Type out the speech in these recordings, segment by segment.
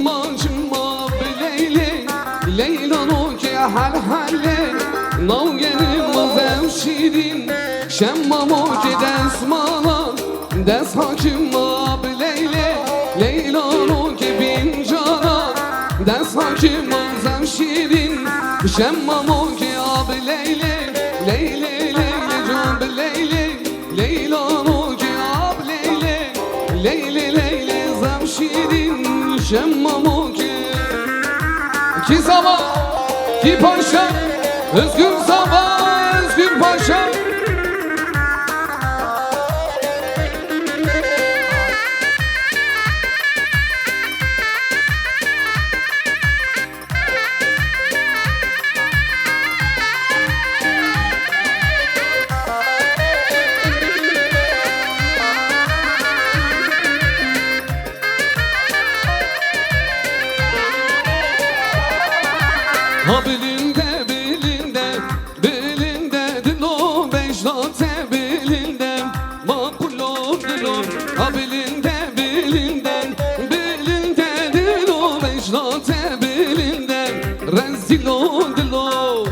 Macma bileyli Leylanı ki hal halle Navgenim mazem şirin Şemmamı ki desmana Des hakim ma bileyli Leylanı ki bin cana Des hakim mazem şirin Şemmamı ki abi leyli Leyli leyli can bileyli Leylanı ki abi leyli Leyli leyli zem şirin Şemmamı ki Ki sabah, ki paşa Özgür sabah, özgür paşa Ha bilinde bilinde bilinde dilo beşlate bilinde makbulo dilo ha bilinde bilinde bilinde dilo beşlate bilinde rezilo dilo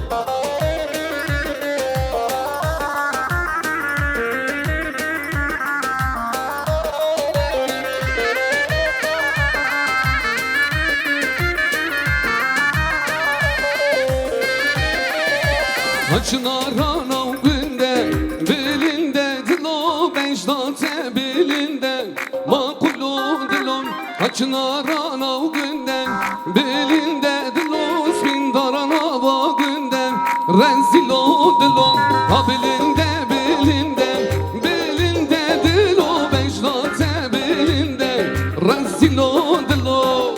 Açınar anav günde, bilinde dilo beşlate bilinde makulu dilon Açınar anav günde, bilinde dilo spindar anava günde rezilo dilon Ha bilinde bilinde, bilinde dilo beşlate bilinde rezilo dilon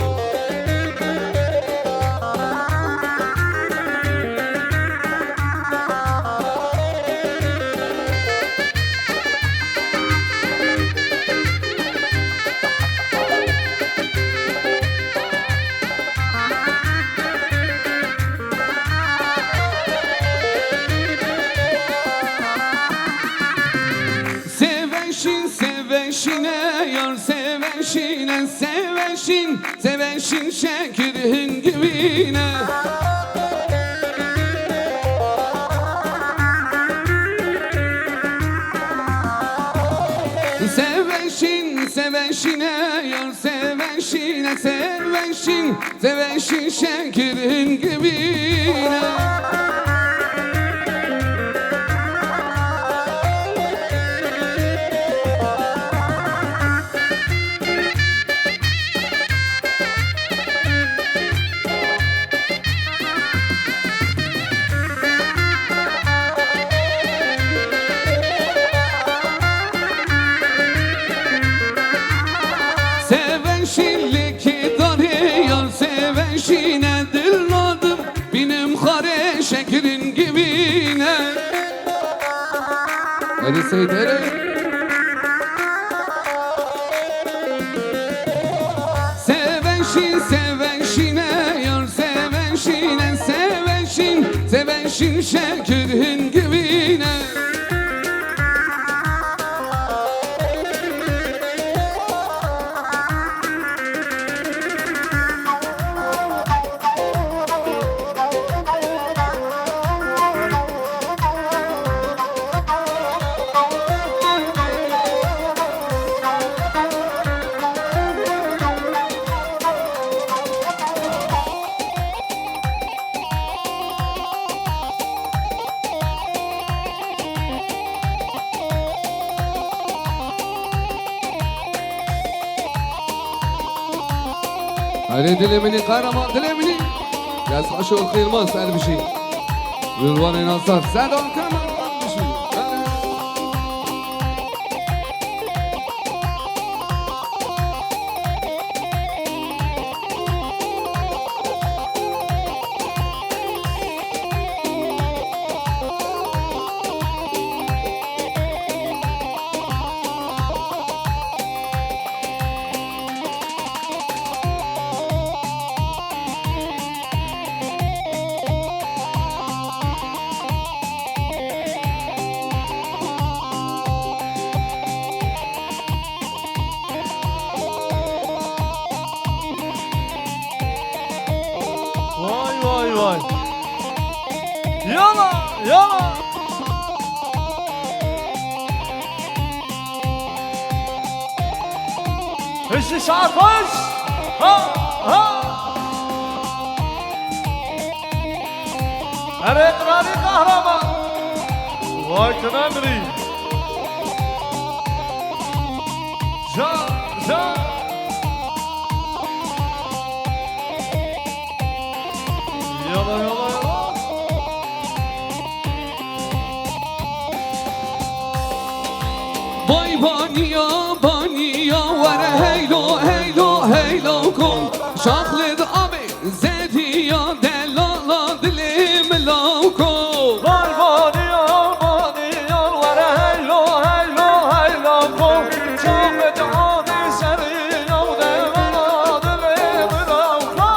Seveşine yar seveşine seveşin Seveşin şekirin gibine Seveşin seveşine yar seveşine seveşin Seveşin şekirin gibine Seveşinlik darıyor seveşine dilladım Benim hare şekerin gibine Hadi Seydere Seveşin seveşine yar seveşine seveşin Seveşin şekerin gibine Hadi dilemini kahraman dilemini Yaz başı ol kıyılmaz her bir şey Rırvan en azlar sen ol kahraman bir şey Koşu şah koş. Ha ha. Evet Rani kahraman. Vay Tenamri. Can can. Yola yola yola. Vay baniya baniya vere heylo heylo heylo kom şaklid abi zediya delala dilim lauko. Vay baniya baniya vere heylo heylo heylo kom şaklid abi zediya delala dilim lauko.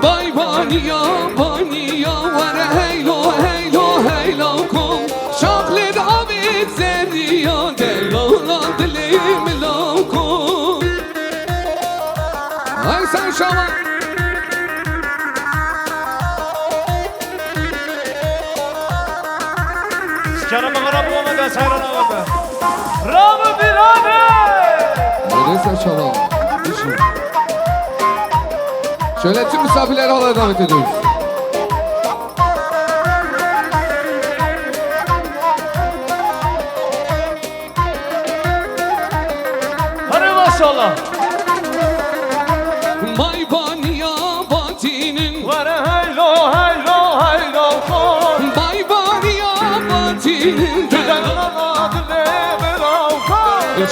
Vay baniya baniya vere heylo heylo heylo kom şaklid abi zediya delala dilim lauko. Ay sen şaman. Kerem Ağarabı olmadan Sayran Ağarabı. Bravo Birane! Neresi şaman? Düşün. Şöyle tüm misafirleri halaya davet ediyoruz. Hadi maşallah. Vay baniya batinin Vere heylo heylo heylo kon. Vay baniya batinin Delala dilim lauko.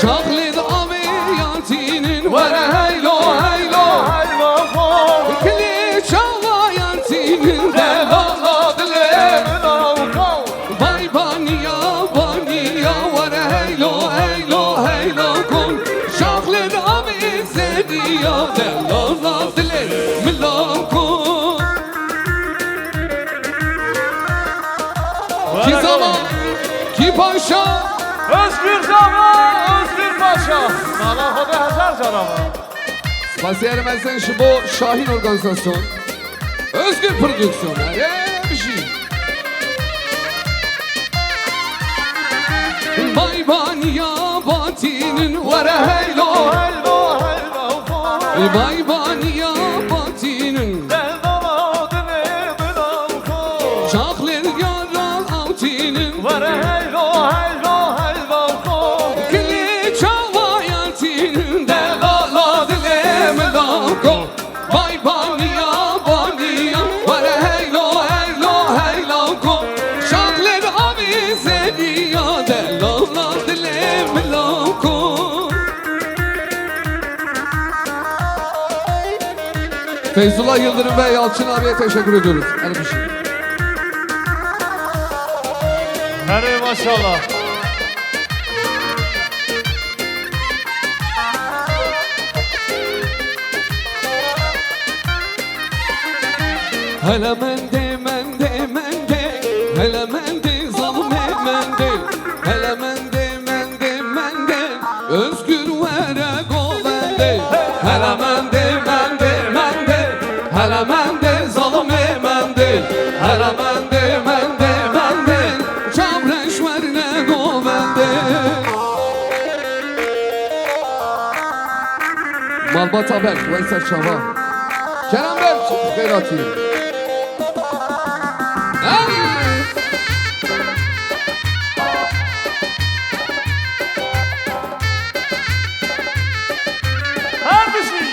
Çaklid amiyantinin Vere heylo heylo Heylo kon. Kili çalayantinin Delala dilim lauko. Vay baniya baniya Vere heylo heylo heylo kon Çaklid amiyantiniya Delala dilim lauko. Ki zaman, ki paşa Özgür Zaman, Özgür Paşa. Allah hoda hazar canama. Spasiyerim ben sen şu bu Şahin organizasyon Özgür prodüksiyon bir şey. Vay baniya batinin Vere heylo Heylo heylo kon. Vay baniya batinin Delala dilim lauko. Çaklid yaral avtinin Vere heylo heylo heylo kon. Kili çalayantinin Delala dilim lauko. Vay baniya baniya Vere heylo heylo heylo ko Şaklid avizediya Delala dilim lauko. Feyzullah Yıldırım ve Yalçın abiye teşekkür ediyoruz. Hadi bir şey. Hadi maşallah. Hele mende mende mende Hele mende zalime mende Hele mende mende mende Özgür vere go mende Hele mende mende mende Hele mende zalime mende Hele mende mende mende Çavreş verne go mende. Malbat Haber, Veysel Şaban Kerem Berk, Berat Yürü. Her bir şey.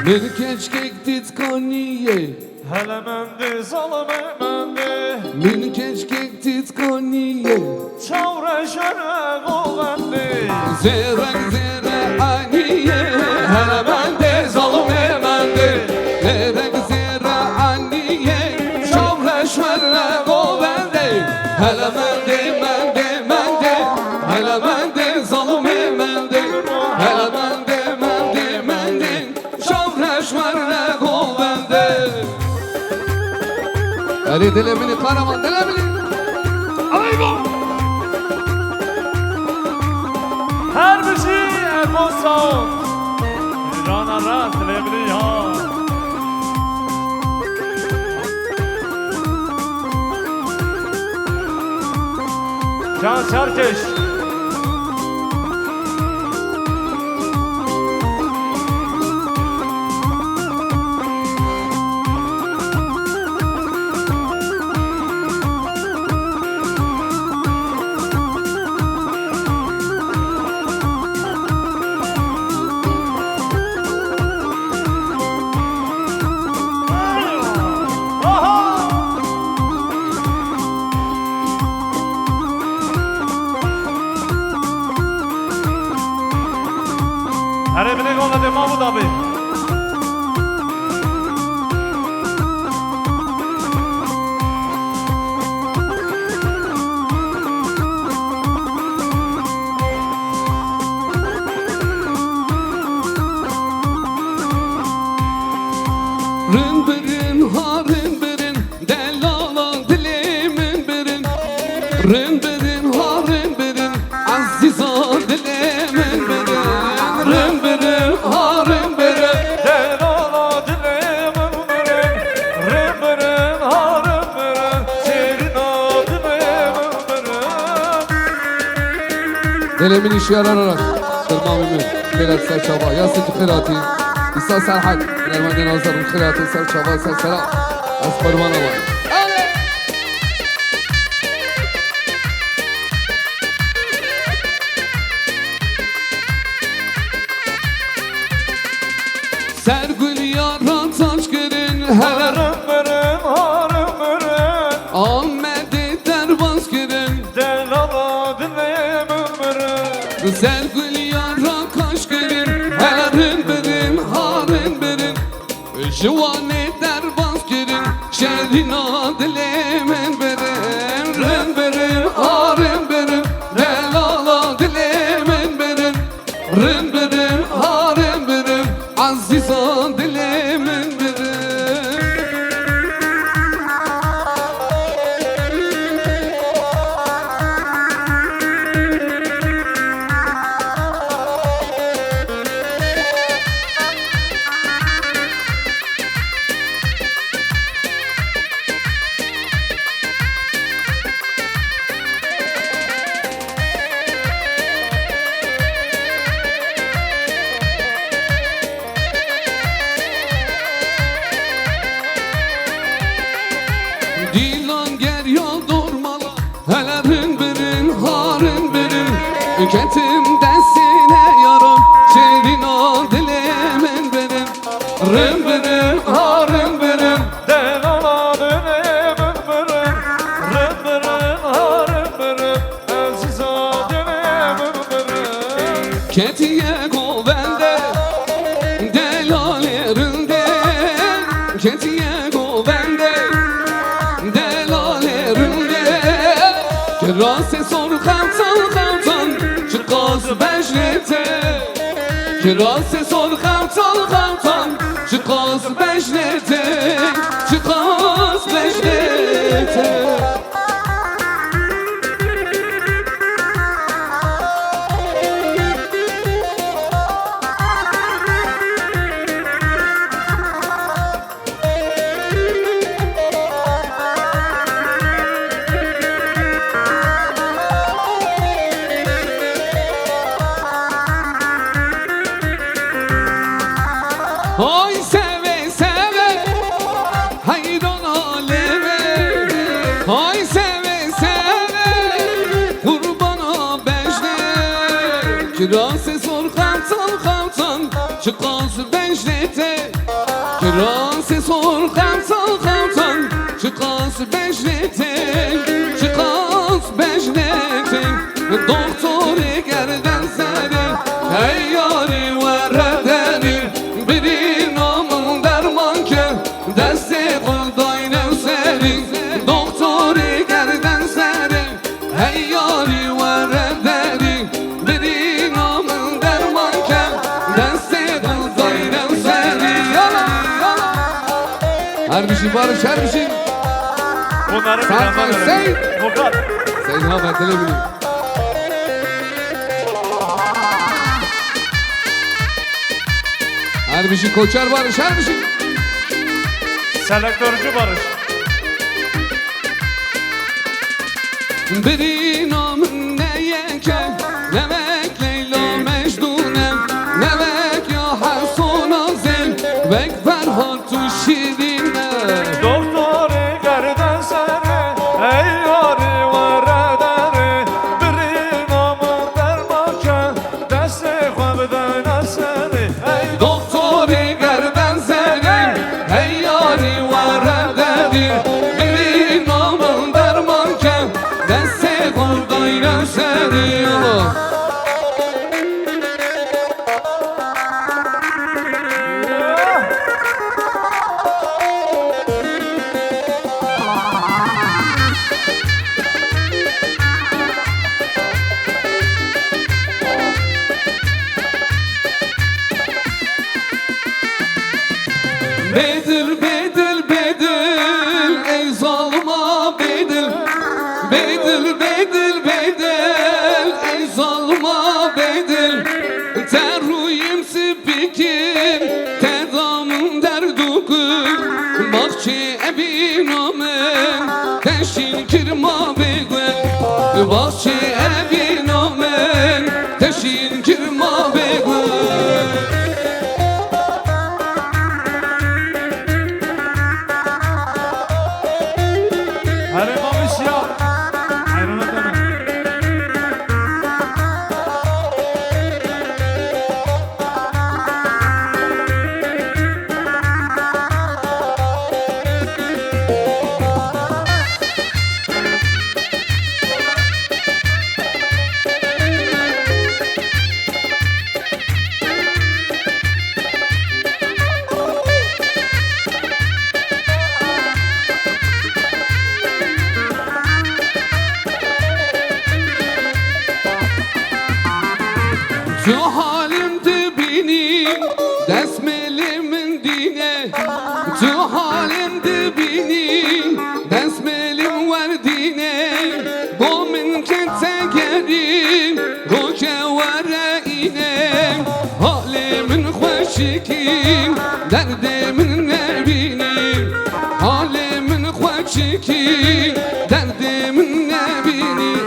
Bir keşkek titkaniye Hele mendi zalime mendi. Bir keşkek titkaniye Çavreşene govendi. Zerek zere aniye Hele mende zalime mende Zerek zere aniye Şavreş verne go bende Hele mende mende mende Hele mende zalime mende Hele mende mende mende Şavreş verne go bende. Ali dilemini kahraman dilemini. Ayva. Her bir şey Erman Sound. Rana ran dilemini ya. Can Serkeş. Her evine yolladı Mahmut abi. Rınbırın ha rınbırın delala dilimin birin. Rınbırın ha rınbırın aziza dilimin birin. Rınbırın ha rınbırın Delala dilemin birin. Rımbırın harımbırın. Senin adını birin. dilimin işi yarararak Kırmamımın Kırat Serçava Yasık Kıratı İsa Serhat Nermenden Azar'ın Kıratı Serçava Sersera Asparmana var. Sergül yaran taş girin her Rımbırın harımbırın. Ahmet'i derbaz girin Delala dilemin birin. Sergül yaran kaş girin her birin harın birin Juvane derbaz girin şehrin adilemin birin Rın birin harın birin delala dilemin birin Rın birin harın birin aziza dilemin birin Dilan ger yol durmalı hele rın birin harın birin Üketim desine yarım şehrin o dilemin birin Rın birin harın birin Delala dilemin birin. Rımbırın harımbırın. Aziz dilemin birin. Ketiye govende delalerinde Ketiye govende delalerinde Kirase sor kaltan kaltan çıkaz beşlete Kirase sor kaltan kaltan çıkaz beşlete Çıkaz beşlete Oy seve seve hayran aleme Oy seve seve kurbana beşle Kirase sor kaltan kaltan çıkaz beşlete Kirase sor kaltan kaltan çıkaz beşlete Çıkaz beşlete Doktor gerden seni Hey yari veredeni Biri namın derman ke Desti kuldaynem seni Doktor gerden seni Hey yari veredeni Biri namın derman ke Desti kuldaynem seni Yalan yalan Her bir şey barış her bir şey Bunları Sen bilemem. Seyit. Mukat. Seyit ha ben televizyonu Her bir şey koçar barış her bir şey Selektörcü Barış. Biri namın دل ترویم سپیکن تدامن در دوکن باخچه ابینامن تشین کرما بگن باخچه ابینامن تشین کرما بگن هره مامیش یا حیرانه دارم تو halimde benim desmelimin dine Tu halimde benim desmelim var dine Bu min kente gerim roke vare inem Halimin hoşikim derdimin ne binim Halimin hoşikim derdimin ne binim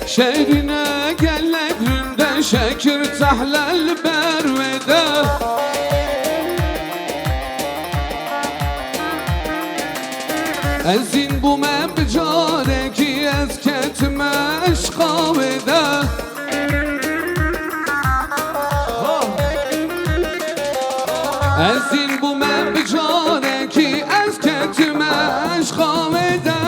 Şehrine gellek ründe şekir tahlel bervede Ezin bu mebcare ki ez ketme eşkavede Ezin bu mebcare ki ez ketme eşkavede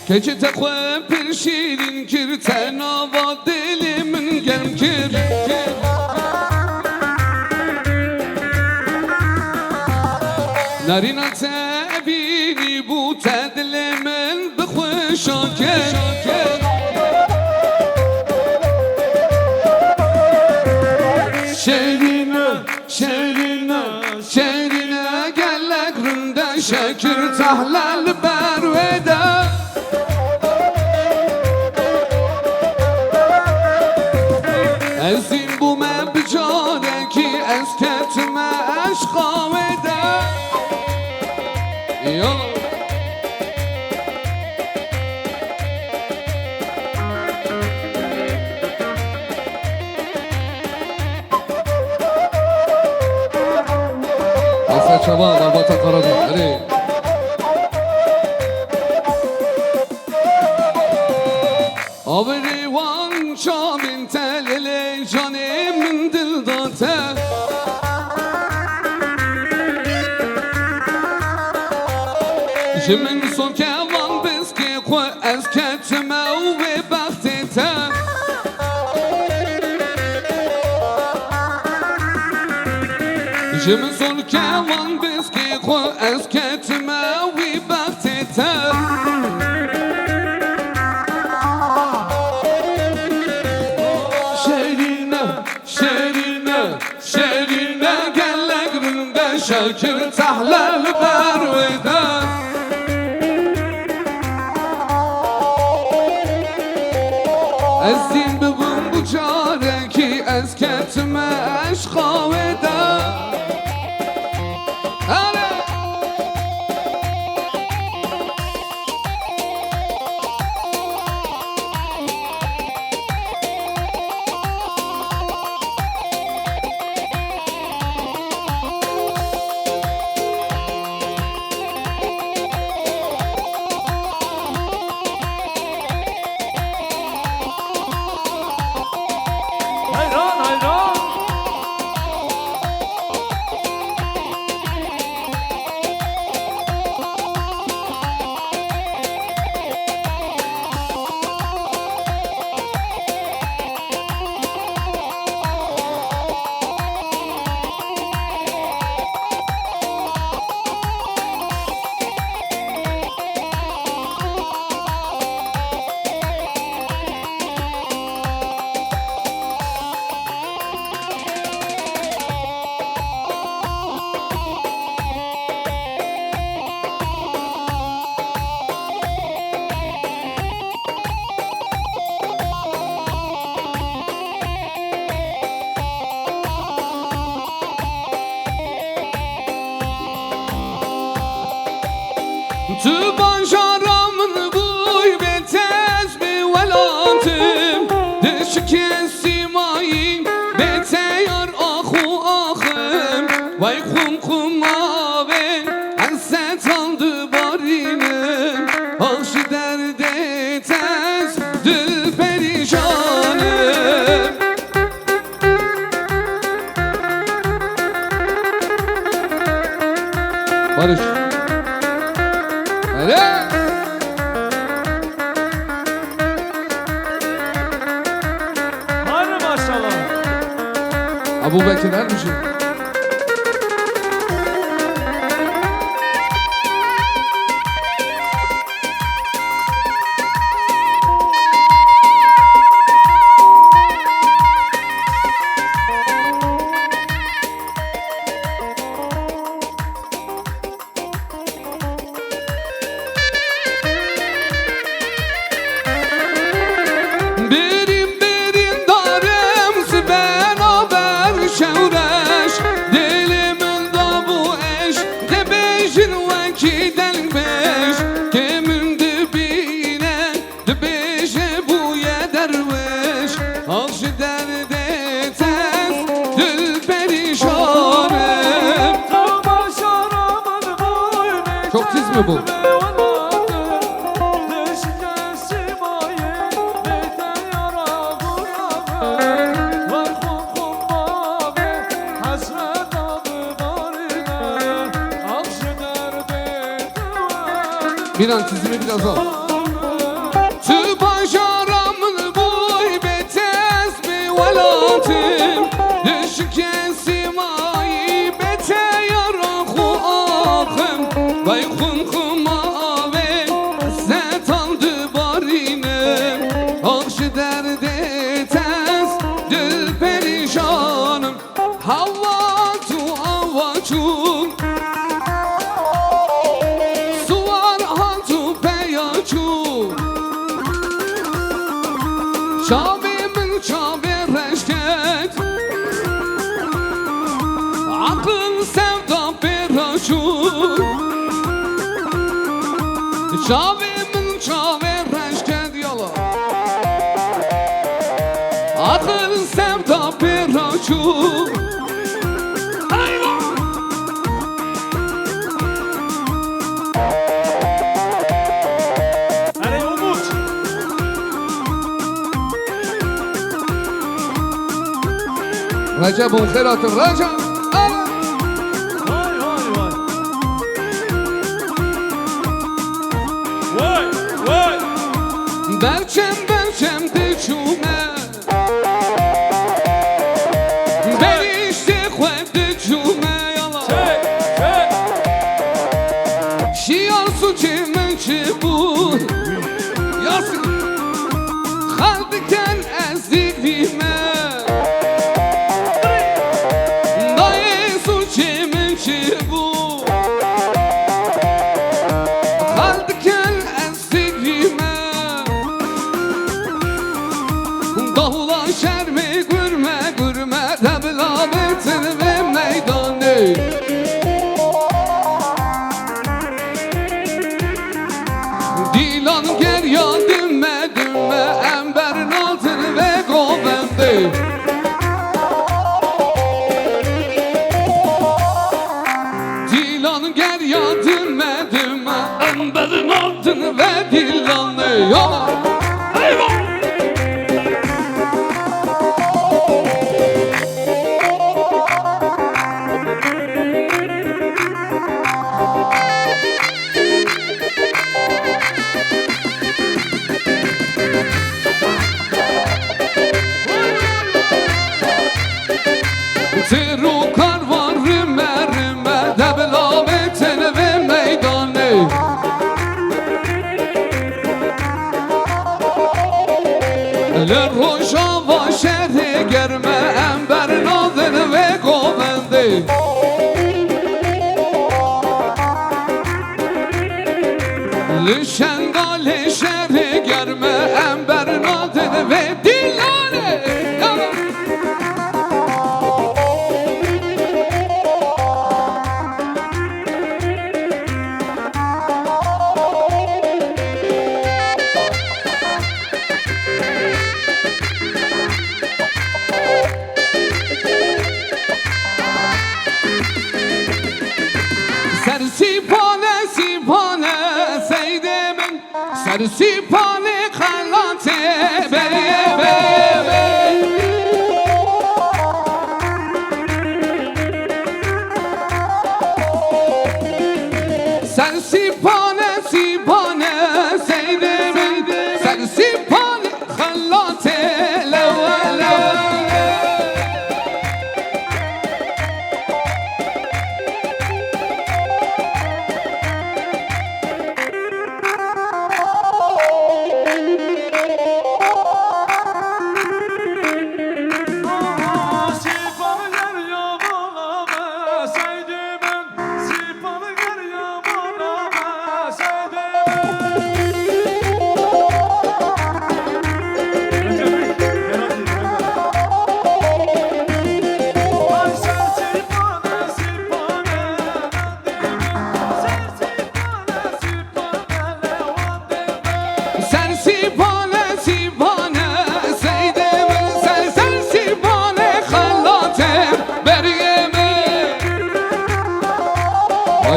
Keçi tekwe bir şirin kir tenava dilimin gem kir Narina tebini bu tedilimin bixwe şakir Şerine, şerine, şerine gellek ründe şekir tahlel bervede Ezin bu mebcane ki ez ketme eşkavede Yallah Asya Çaba, Narbata Karadağ, hadi Avri van şamin telele canımın dildate Jimin son kevan biski ku ez ketme ve baktete Jimin son kevan biski ku ez ketme ve baktete Şerine gellek ründe şekir tahlel bervede Ezin bibim bu care ki ez ketme eşkavede Düşken simayın beteyar ahu ahım Vay kum kum maven Hasset aldı barinim Aşı derde tez dil perişanım Barış Hele Hadi maşallah. Abu Bekir Ermişim şevreş Dilimin da bu eş De beşir ve ki delbeş Kimin dibine De beşe bu yederveş Alşı derde tez Dil perişanım Çok tiz mi bu? Bir an tizimi biraz al. Tü başaramın boy betez mi velatim Düşken simayı bete yarahu ahım Vay kum kum ave Zet aldı barinim Akşı derde tez Dil perişanım Hava tu hava tu Şabimin şabi reşket Akıl sevda peraşur Şabimin şabi reşket yala Akıl sevda peraşur Recep'un kıratı Recep Vay vay vay Vay vay Belçem belçem diçume Berişti kuvvet diçume yala Şiyar su çimen çibu Yasın Haldiken ezdikliğime Şermi gürme gürme Teblabetin ve meydanı Dilan gerya dümme dümme Emberin altın ve govendi Dilan gerya dümme dümme Emberin altın ve dilanı Yola Eyvah Tiru karvan rime rime Deblametin ve meydanı Le rojava şehri germe Emberin adını ve govendi Le şengali şehri germe Emberin adını ve dilane سرسیپان خلات بری سرسیپان سیپان سیده سرسیپان خلات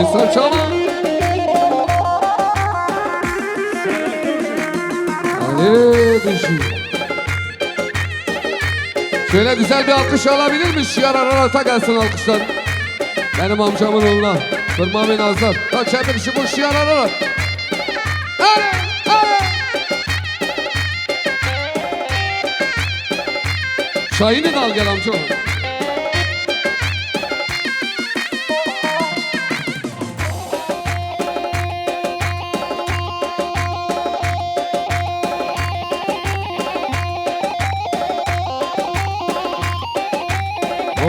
Aysel Çalan Ali Bişi Şöyle güzel bir alkış alabilir mi? Şiar Ararat'a gelsin alkışlar. Benim amcamın oğluna Fırma bin Azlar. Kaç hep işi bu Şiar Ararat. Şahin'i de al gel amca.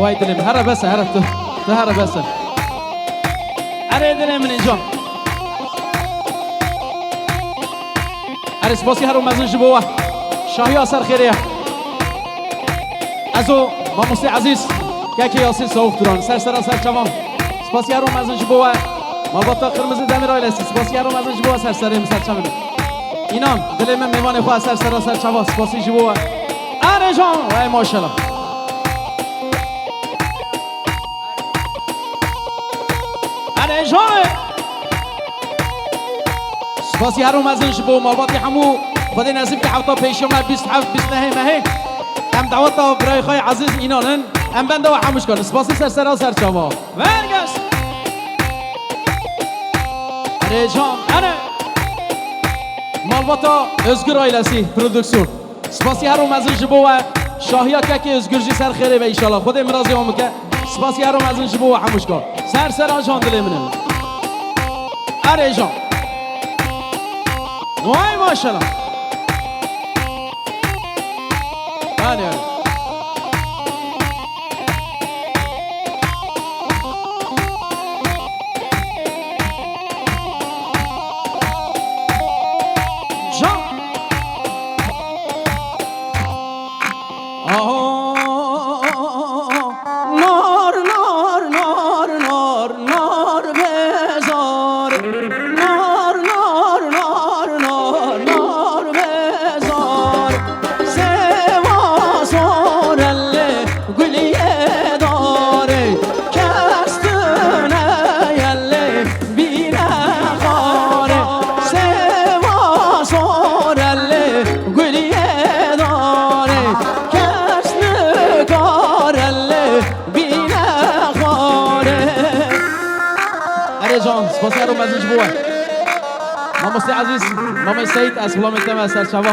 وای دلم هر بس هر تو هر بس اره دلم من اینجا اره سپاسی هر مزن جبوه شاهی آسر خیریه ازو ما مستی عزیز که یاسین صوف دران سر چمام سپاسی هر مزن جبوه ما با تا قرمز دمیر آیلستی سپاسی هر مزن جبوه سر چمام اینام دلم میوان خواه سر چمام سپاسی جبوه اره جان وای ماشالله جانه سپاسی هر مزنش بو مالباتی همو خدای نصیب که حتا پیشم 27 29 ماه هم دعوت تا برای خای عزیز اینانن هم بنده و همش کنه سپاسی سر چاوا ورگش اره جان اره مالباتا özgür ailesi پرودکسیون سپاسی هر مزنش بو شاهیا که özgürجی سر خیره و ان خود امراضی هم که سپاسی هر مزنش بو همش کن سر جان دل منه اره جان وای ماشالله اره جان سپاسی هر مزنش بوه ماموستی عزیز مامی سید از فلام التماس سر شوا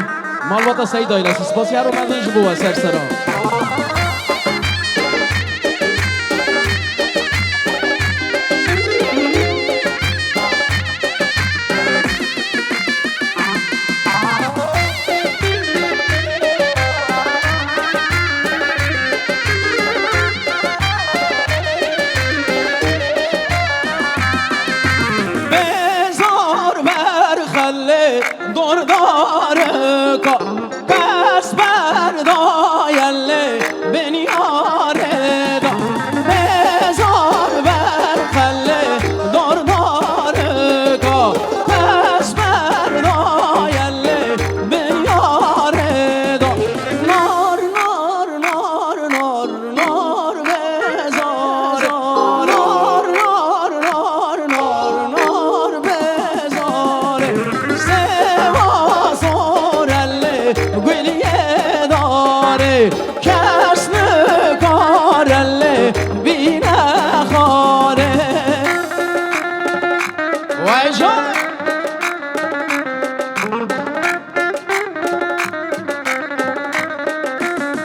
مالباتا سید آیلسی سپاسی هر مزنش بوه سر دردار کا پس بردایله گلیه داره کس نکارله بی نخاره وای جان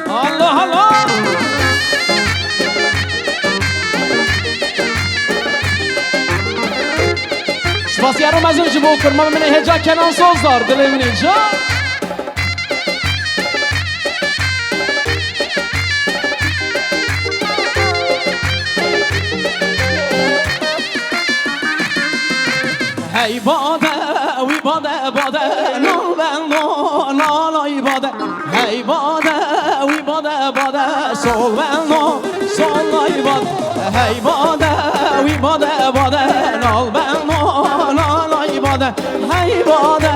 الله الله سپاسگزارم از اونجا با کرما من هجا کنان سوز دار دل من اینجا هی باده وی باده باده نال بندو نالای باده هی باده وی باده باده سول بندو سولای باده هی باده وی باده باده نال بندو نالای باده هی باده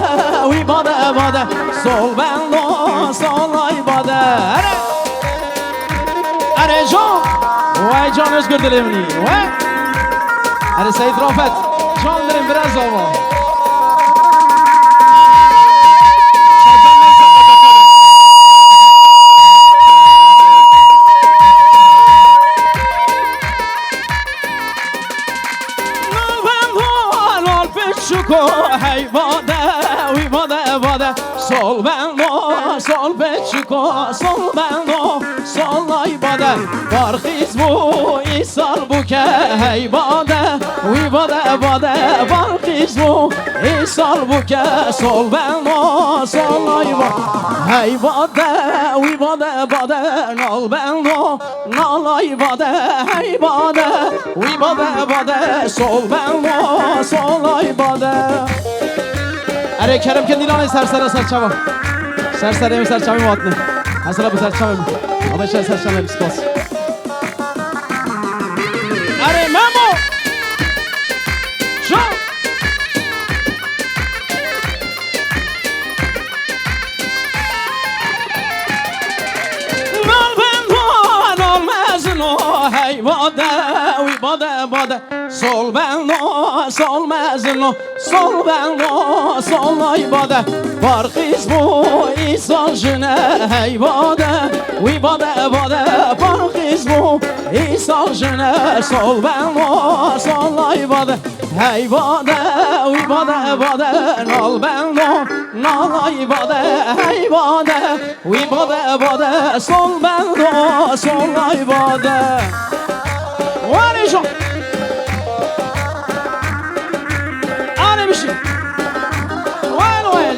وی باده باده سول بندو سولای باده اره جان وای جان özgür dilemini وای اره سید رافت جان داریم biraz آوا هی باده وی باده باده سول بندو سول بچکو سول بندو سولای باده برخیز بو ایسال بو که هی باده وی باده باده برخیز بو ایسال بو که سول بندو سولای باده هی باده وی باده باده نال بندو نالای باده هی باده وی باده باده سول بندو سولای باده اره کرم که دیلانه سرسره سرچاوا سرسره سرچاوی ماتنه اصلا bu سرچاوی ama şey سرچاوی بسپاس اره مامو شو نال بندو نال مزنو هی باده وی باده باده سول بندو سول مزنو سول بندو سولای باده برخیز بو ایسان جنه هی باده وی باده باده برخیز بو ایسان جنه سول بندو سولای باده هی باده وی باده باده نال بندو نالای باده هی باده وی باده باده سول بندو سولای باده ولی جان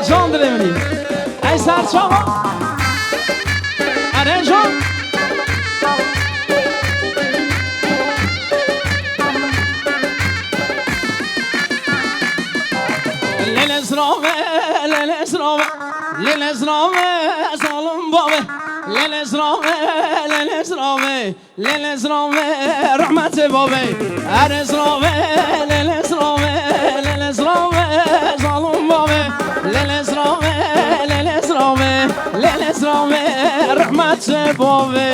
جان دلمنی ای سرچاوا اره جان للزرامه للزرامه للزرامه ظالم بابه للزرامه للزرامه للزرامه رحمت بابه اره زرامه للزرامه للزرامه ظالم بابه للزرامه للزرامه للزرامه رحمت بابه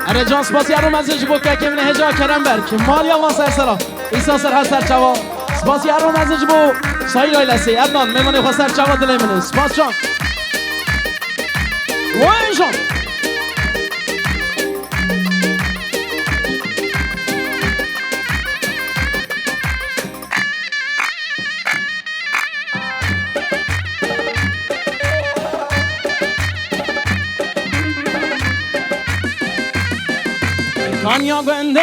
اره جان سپاسگزارم از اینجا بوکه که من هجا کرم برک مال یا واسه سلام ایسا سر هست سرچوا سپاسگزارم از اینجا بو سایل آیلسی ادنان میمانی خواه سرچوا دلی منه سپاس جان وای جان کانیا گنده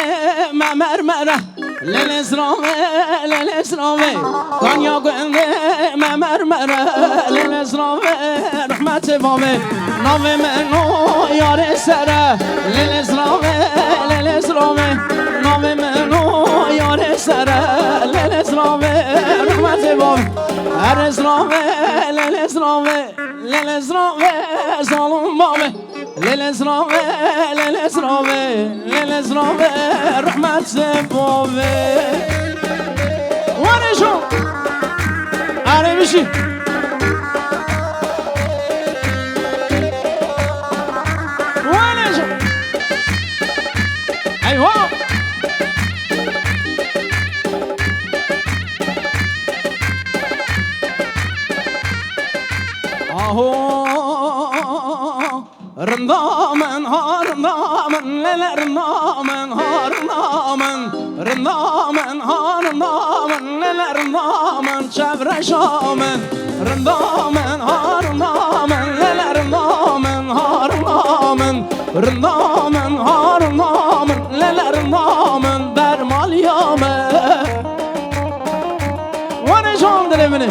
ممرمره للزرامه للزرامه کانیا گنده ممرمره للزرامه رحمت بابه نام منو یار سره للزرامه للزرامه نام منو یار سره للزرامه رحمت بابه هر زرامه للزرامه للزرامه ظالم بابه للزرامه للزرامه للزرامه رحمت بابه وانشو آره میشی وانشو ایوا آهو Rındamen ha rındamen lele rındamen ha rındamen Rındamen ha rındamen lele rındamen çevre şamen Rındamen ha rındamen lele rındamen ha rındamen Rındamen ha rındamen lele rındamen bermal yamen Vane can dilemini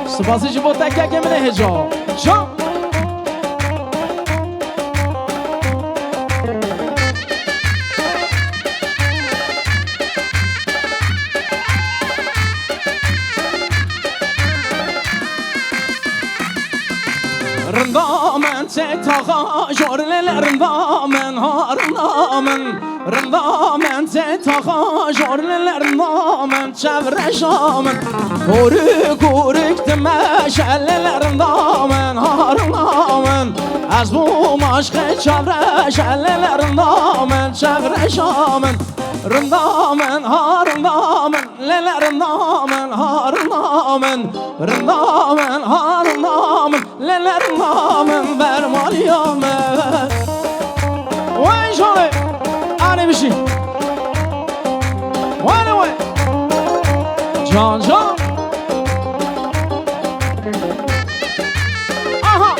Spasıcı bu tekke kemine heca Can Rındamen çek tağa jorlele rındamen ha rındamen Rındamen çek tağa jorlele rındamen çevre şamen Koruk koruk dime şellele rındamen ha rındamen Az bu maşkı çevre şellele rındamen çevre şamen Rındamen ha rındamen lele rındamen ha rındamen Rındamen ha rındamen lele rındamen bermal yamen Vay şöyle Ani bir şey Vay vay Can can Aha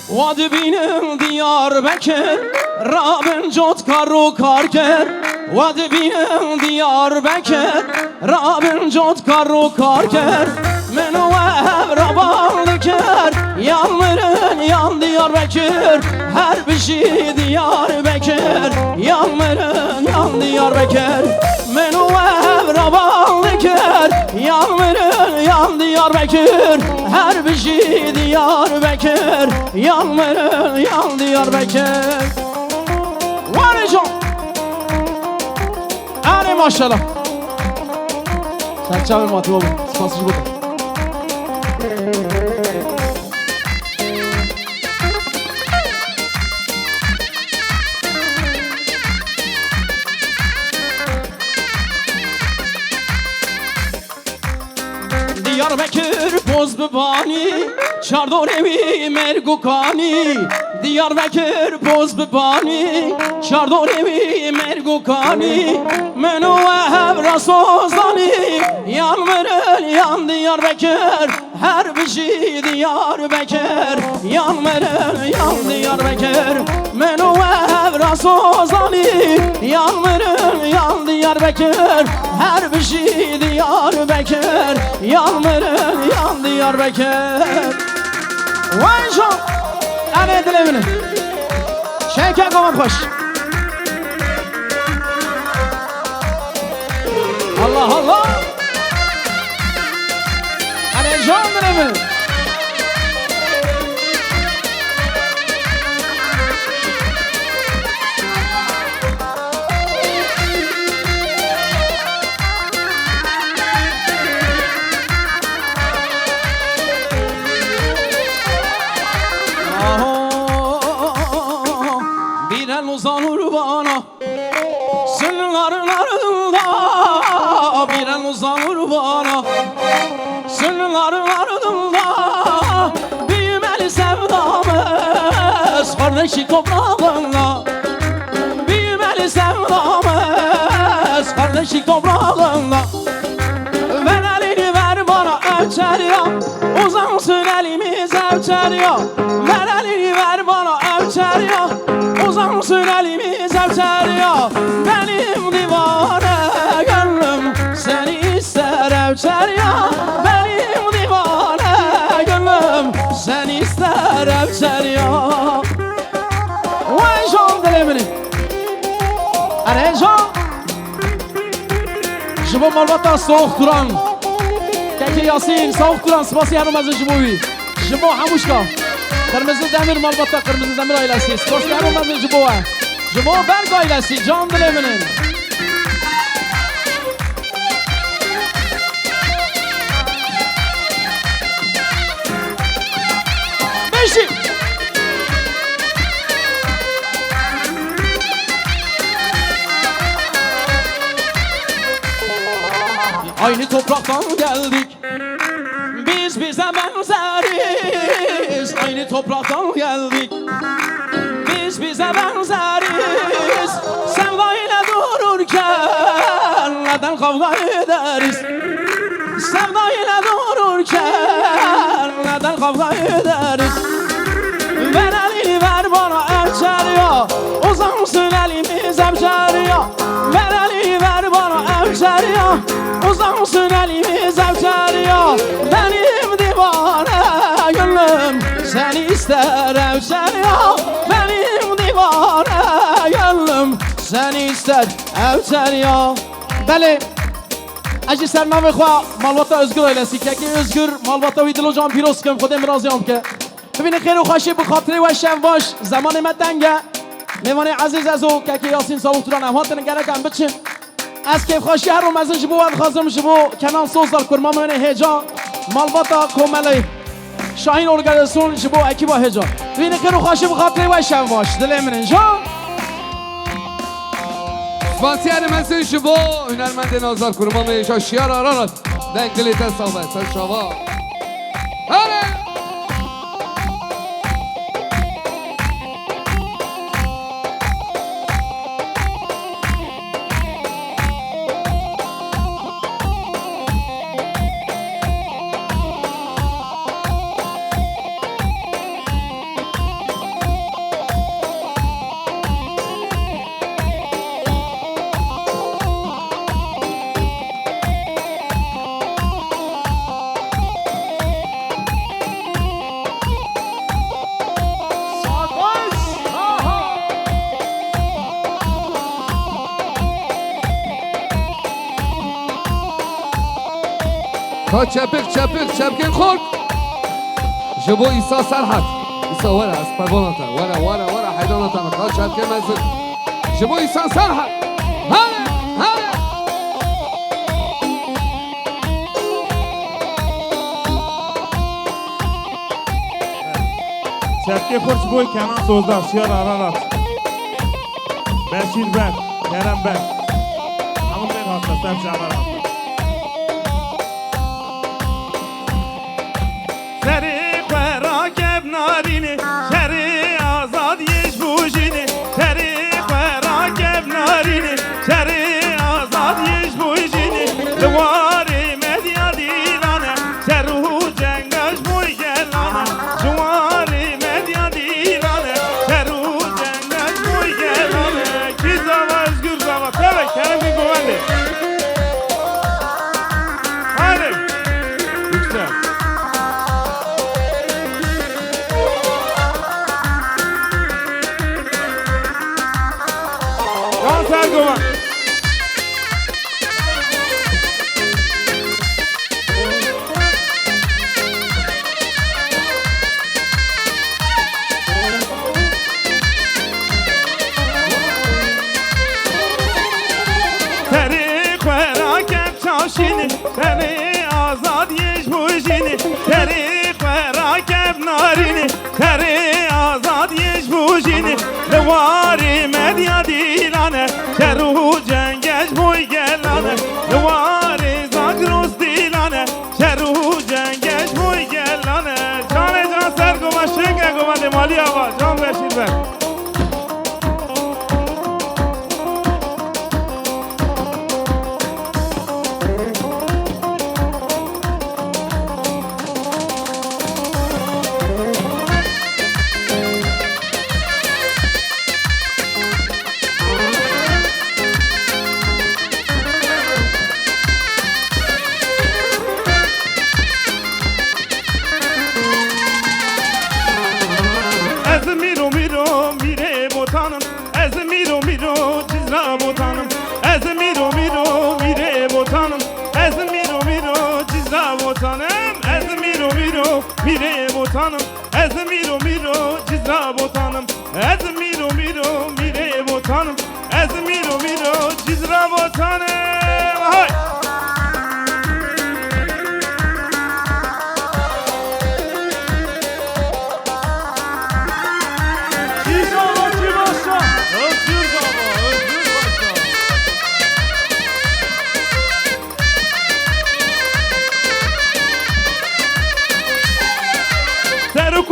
Vadi benim Diyarbakır Rabin cot karu karker Vadi benim Diyarbakır Rabin cot karu karker Menu ev rabal diker Yanmırın yan Diyarbakır Her bir şey Diyarbakır Yanmırın yan Diyarbakır Menu ev rabal diker Yanmırın yan Diyarbakır Her bir şey Diyarbakır Yanmırın yan Diyarbakır Var can Ani maşallah Sen çağır matı oğlum Spasıcı budur Diyarbakır Bozbibani Çardorevi Mergukani Diyarbakır Bozbibani Çardorevi Mergukani Menu ev rasozani Yanmırın yan Diyarbakır Her bir şey Diyarbakır Yanmırın yan Diyarbakır Menu ev rasozani Yanmırın yan Diyarbakır Her bir şey Diyarbakır Yanmırın yan Diyarbakır Vay can Ani dilemini Şenken koman koş Allah Allah Ani can dilemini Uzanır bana Sınırların ardında Bir el uzanır bana Sınırların ardında Büyümeli sevdamız Kardeşi toprağında Büyümeli sevdamız Kardeşi toprağında Ver elini ver bana ölçer ya Uzansın elimiz ölçer ya Ver elini ver bana ölçer ya Uzansın elimiz ölçer ya Benim divane gönlüm Seni ister ölçer ya Benim divane gönlüm Seni ister ölçer ya Vay can dilemini Ane can Jibo malbata soğuk duran Keke Yasin soğuk duran Spası yarımazı jibovi Jibo hamuşka Kırmızı demir malbata kırmızı demir ailesi Spası yarımazı jibovi Jibo Berk ailesi can dileminin Beşik Aynı topraktan geldik. Biz bize benzeriz. Aynı topraktan geldik. Biz bize benzeriz. Sevda ile dururken neden kavga ederiz? Sevda ile dururken neden kavga ederiz? Ver elini ver bana emçeriyor. Uzansın elimiz emçeriyor. Ver elini ver bana emçeriyor. Uzansın elimiz emçeriyor. Benim divane gönlüm seni ister emçeriyor. Benim divane gönlüm seni ister emçeriyor. Bəli, اجی سرنامه خواه مالواتا özgür ailesi که özgür مالواتا وی دلو جان پیروز کم خودم راضیم که ببینه خیر و خوشی به خاطر و شم باش زمان مدنگه میوان عزیز از او که یاسین سابق تران هم هاتن گرکم بچین از کیف خوشی هر روم ازش بو و خازم شبو کنان سوزدار کرما من هجا مالواتا کوملی شاهین ارگرسون شبو اکی با هجا ببینه خیر و خوشی به خاطر و شم باش دل امرین جا Spasiyer mesin şubo hünermende nazar kurma meyşa şiar ararat denkli tesabet sen şava hadi تا چپک چپک چپکن خورد جبو ایسا سرحت ایسا ورا از پروانتا ورا حیدانتا تا چپکن مزد جبو ایسا سرحت هره Çepke Koç boy Kenan Sozdan Şiyar Ararat Beşir ben Kerem ben Hamur ben hatta Sevci Ararat Seri Kwerak Ebnarini Şeri Azad Yeş Bujini Seri Kwerak Ebnarini Şeri Azad Yeş Bujini Duvari Medya Dilane Şeruhu Cengaş Boy Gelane Duvari Medya Dilane Şeruhu Cengaş Boy Gelane Kizava Özgür Zava Teve Kerem bir güvenli Hadi Yüksel Sergovan. Teri Kwerak Ebçaşini Teri Azad Yeş Bujini Teri Kwerak Ebnarini Teri Azad Yeş Bujini Levari Medya Dilane Şeruhu Cengeç Boy Gelane Levari Zagros Dilane Şeruhu Cengeç Boy Gelane Cane Can Sergoma Şenge Gomade Mali Ava Can Beşir ben Mire botanım, ez miro miro cizra botanım, ez miro miro mire botanım, ez miro miro cizra botanım. Hay! Cizra başa, özgür baba, özgür başa.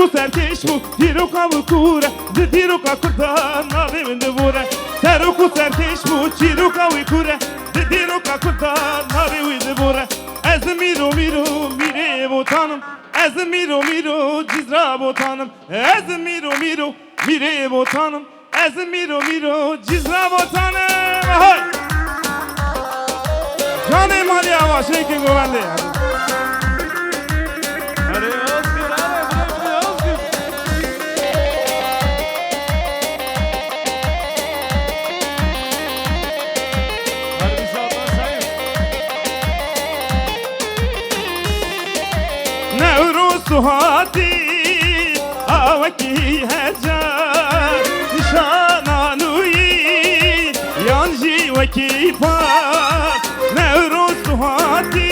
ku serkeş bu Diro kavu kure Diro ka kurda Navi min devore Seru ku serkeş bu Diro kavu kure Diro ka kurda Navi min devore Ez miro miro mire botanım Ez miro miro cizra botanım Ez miro miro mire botanım Ez miro miro cizra botanım Hay Canım Ali Yavaş Rekin güvende Hadi Özgür, hadi Özgür. Hadi bir sağdan sayın. Nevruz suhati Avaki hecar Nişananuyi Yanji veki par Nevruz suhati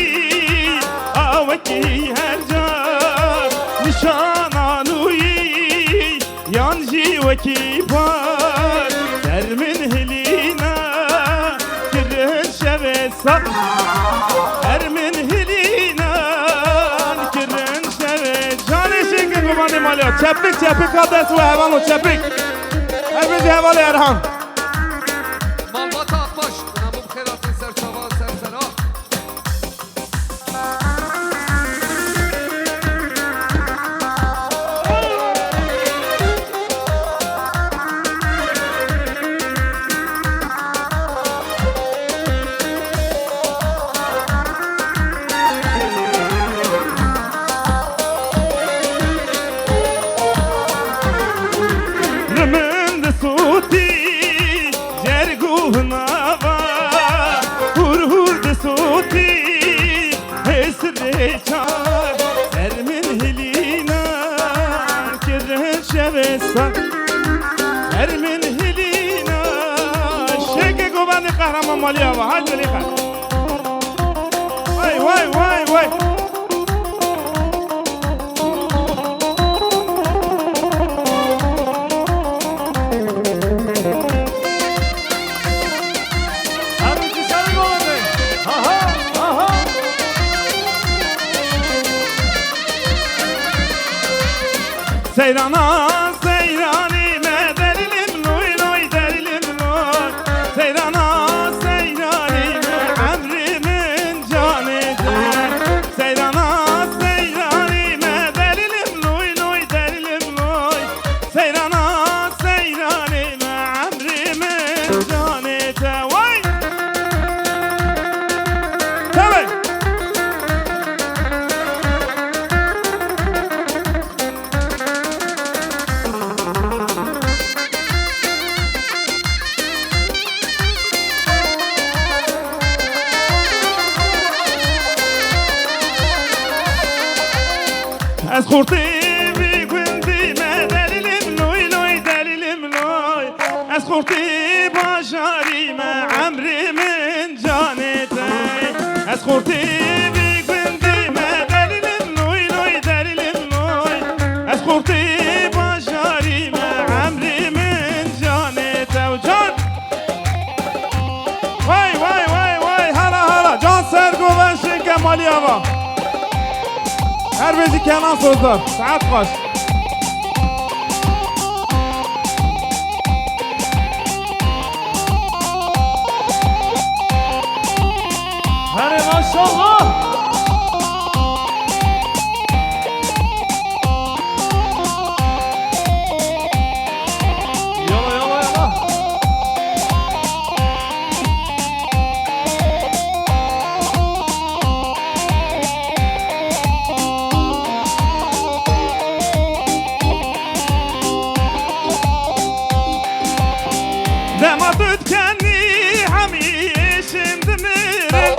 Avaki hecar Nişananuyi Yanji veki par Dermin helina Kirin şevesa Ermin helina Kirin şeve Cani şeker kumanı malya Çepik çepik kades ve hevalı çepik Her bizi hevalı Erhan Malbata Akbaş Namum Kheratın Serçava Sersera Rımın da suti Cerguhna var Hur hur da suti Esre çar Ermin helina Kirin şevesa Ermin helina Şeke kubanı kahraman maliya var Hadi lika Vay vay vay vay Hadi bir sarı golü. Aha, aha. Seyrana seyranime derilim noy noy derilim noy Seyrana seyranime emrimin canıdır Seyrana seyranime derilim noy noy derilim noy Seyrana seyranime emrimin canıdır Vay! Tabii! از خورده بی گوندیمه دلیلم لوی لوی دلیلم لوی از خورده باشاریمه عمری من جانته از خورده بی گوندیمه دلیلم لوی لوی دلیلم لوی از خورده باشاریمه عمری من جانته و جان وای وای وای وای هلا هلا جان سرگو و شنک مالی آقا Her bezi Kenan sözler. Saat kaç? Hadi maşallah. Yola yola yola. Demat ötkenni hemi şimdi mire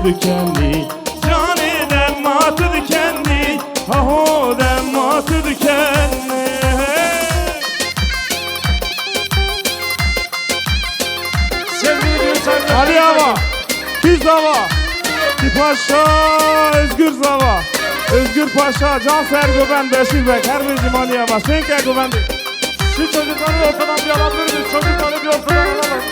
dikenli Canı demmatı dikenli Aho demmatı dikenli Sevgili Gülten Ali Hava Biz Hava Paşa Özgür Zava Özgür Paşa Canser Göben Beşir Bek Her bir Cimali Hava Senke Göbendi Şu çocukları ortadan bir alabilir miyiz? Çocukları bir ortadan alalım.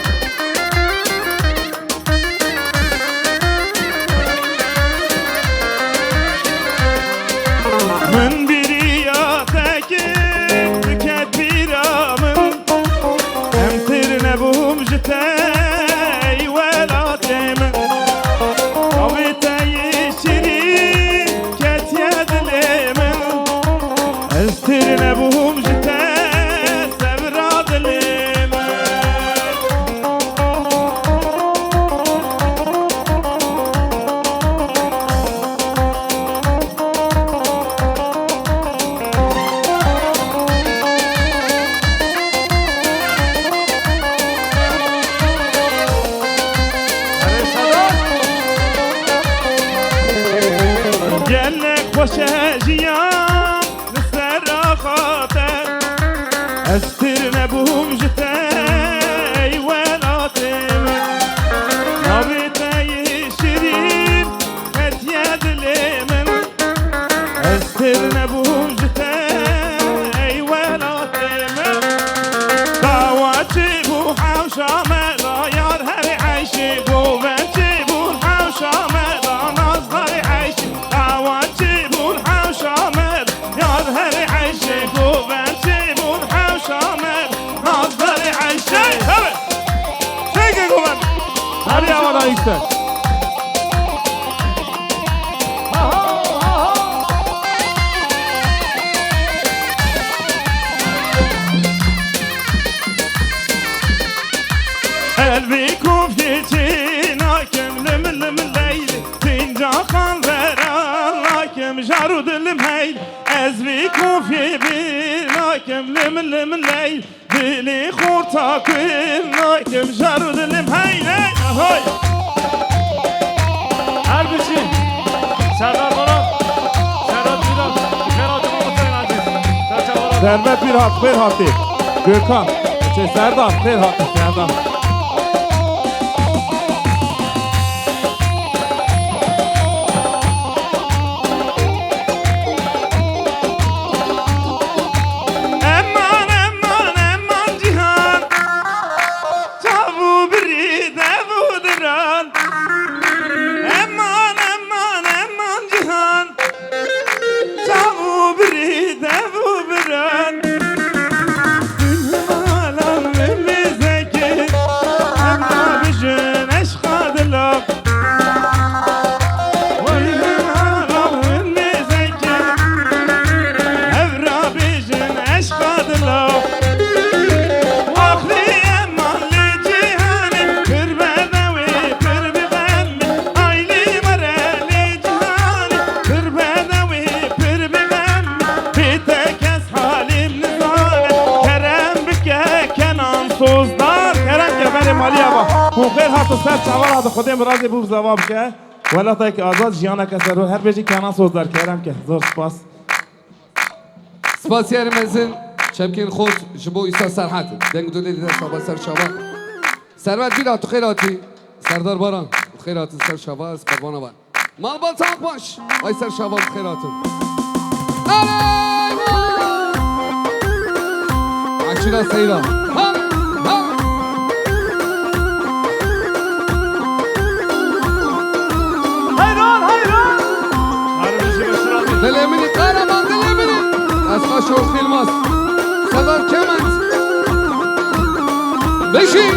Min biri ya tekin Tüket bir amın Hem tirne buhum jitey Velatemin Abi teyi şirin Ket yedilimin Ez tirne buhum jitey Sevradilimin Gelek hoşe jiyan Nisera khater Estirne buhum jitey Velatemin Abi teyi şirin Et yedilimin Estirne buhum jitey Velatemin Davacı bu havşamela Yar her ayşi bu Veci bu havşamela Nazları ayşi Davacı bu havşamel Yar her ayşi bu Veci bu havşamel Nazları ayşi Evet Çekin güven Hadi havadan yüksek Elbi kufyetin hakem lim lim leyli Fincan kan veren hakem jaru dilim heyl Ezbi kufye bin hakem lim lim leyli Dili kurta kın hakem jaru dilim heyl Ahoy Her bir şey. Serdar Baran. Serdar Bilal. Ferhat'ın ortaya aziz. Serçe Baran. Servet bir hat bir hati Gökhan Serdar bir hati Serdar Eman eman eman cihan Tavu biri devu diran Eman eman eman cihan Tavu biri devu biran Alam veli zeki Emma bijin eşkadilak Alam veli zeki Evra bijin eşkadilak Akli eman li cihani Pir bedevi pir bigammi Ayli mereli cihani Pir bedevi pir bigammi Bite kes halim nizane Kerem bike kenan sozlar Kerem ke benim Ali Aba Bu khir hatı ser çavar adı Khudim razı bu zavab ke Vela tay ki azad jiyana keser Her beji kenan sozlar Kerem ke Zor spas سپاسیارمزین شبکین خود جبو ایسا سرحت دنگ دولی دیده شبا سر شبا سروت بیلا تو خیراتی سردار باران خیراتی سر شبا از قربان بان مال بال تاق باش آی سر شبا خیراتون عشیرا سیرا هم هم Hayran hayran. Her bir şey meşhur abi. دلمینی قهرمان دلمینی از قشور فیلماس صدار کمند بشی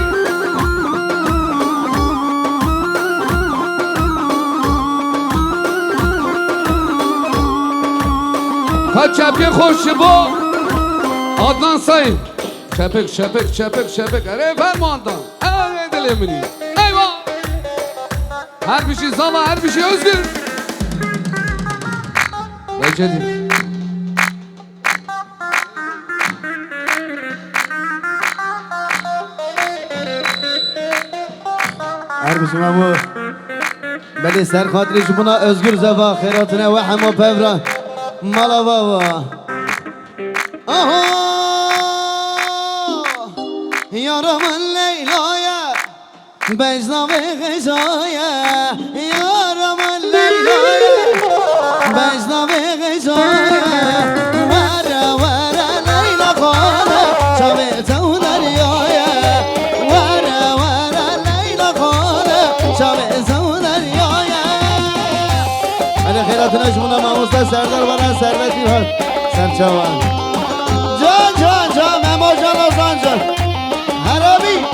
تا چپی خوش با Adnan Sayın Çepik çepik çepik çepik Ere fermandan Ere dilimini Eyvah Her bir şey zala her bir şey özgür Becedi Her bir şey bu بلی سر خاطری جبنا özgür زفا خیراتنا و همو پورا مالا بابا آها یارمın Leyla'ya Becna ve gecaya Yaraman Leyla'ya Becna ve gecaya Vara vara Leyla kona Şabetu deryaya Vara vara Leyla kona Şabetu deryaya Hadi khairatına cümle Mahmuz'da Serdar bana servet bir Serçavan Can Memo Can Ozan Can Harabi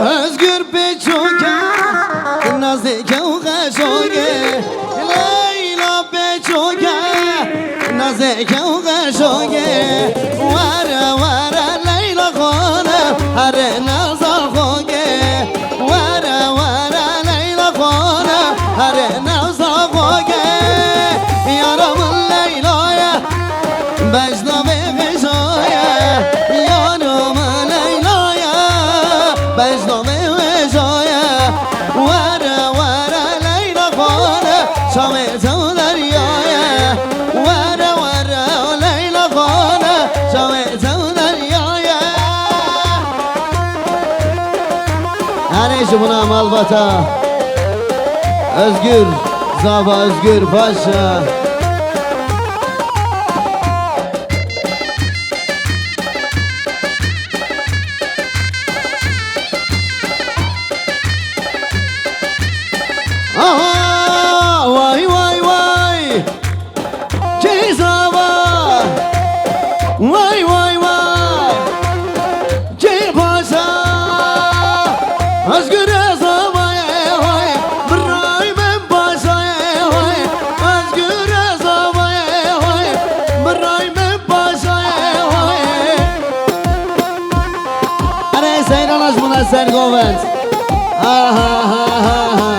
özgür peçoke Nazike u gaşoke Leyla peçoke Nazike u gaşoke Vara vara Leyla kona Hare nazar koke Vara vara Leyla kona Hare nazar koke Yaramın Leyla'ya Becna ve gecaya Yaramın Leyla'ya Becna ve gecaya Vara vara Leyla kona Şametu deryaya Vara vara Leyla kona Şametu deryaya Hani şu buna malbata Özgür Zava Özgür Paşa Aha, vay vay vay Cezava Vay vay vay Cepaşa Özgür Ezava'ya vay Brahim'in Paşa'ya vay Özgür Ezava'ya vay Brahim'in Paşa'ya vay Hadi seyran aşmına Sergovent Aha ha ha ha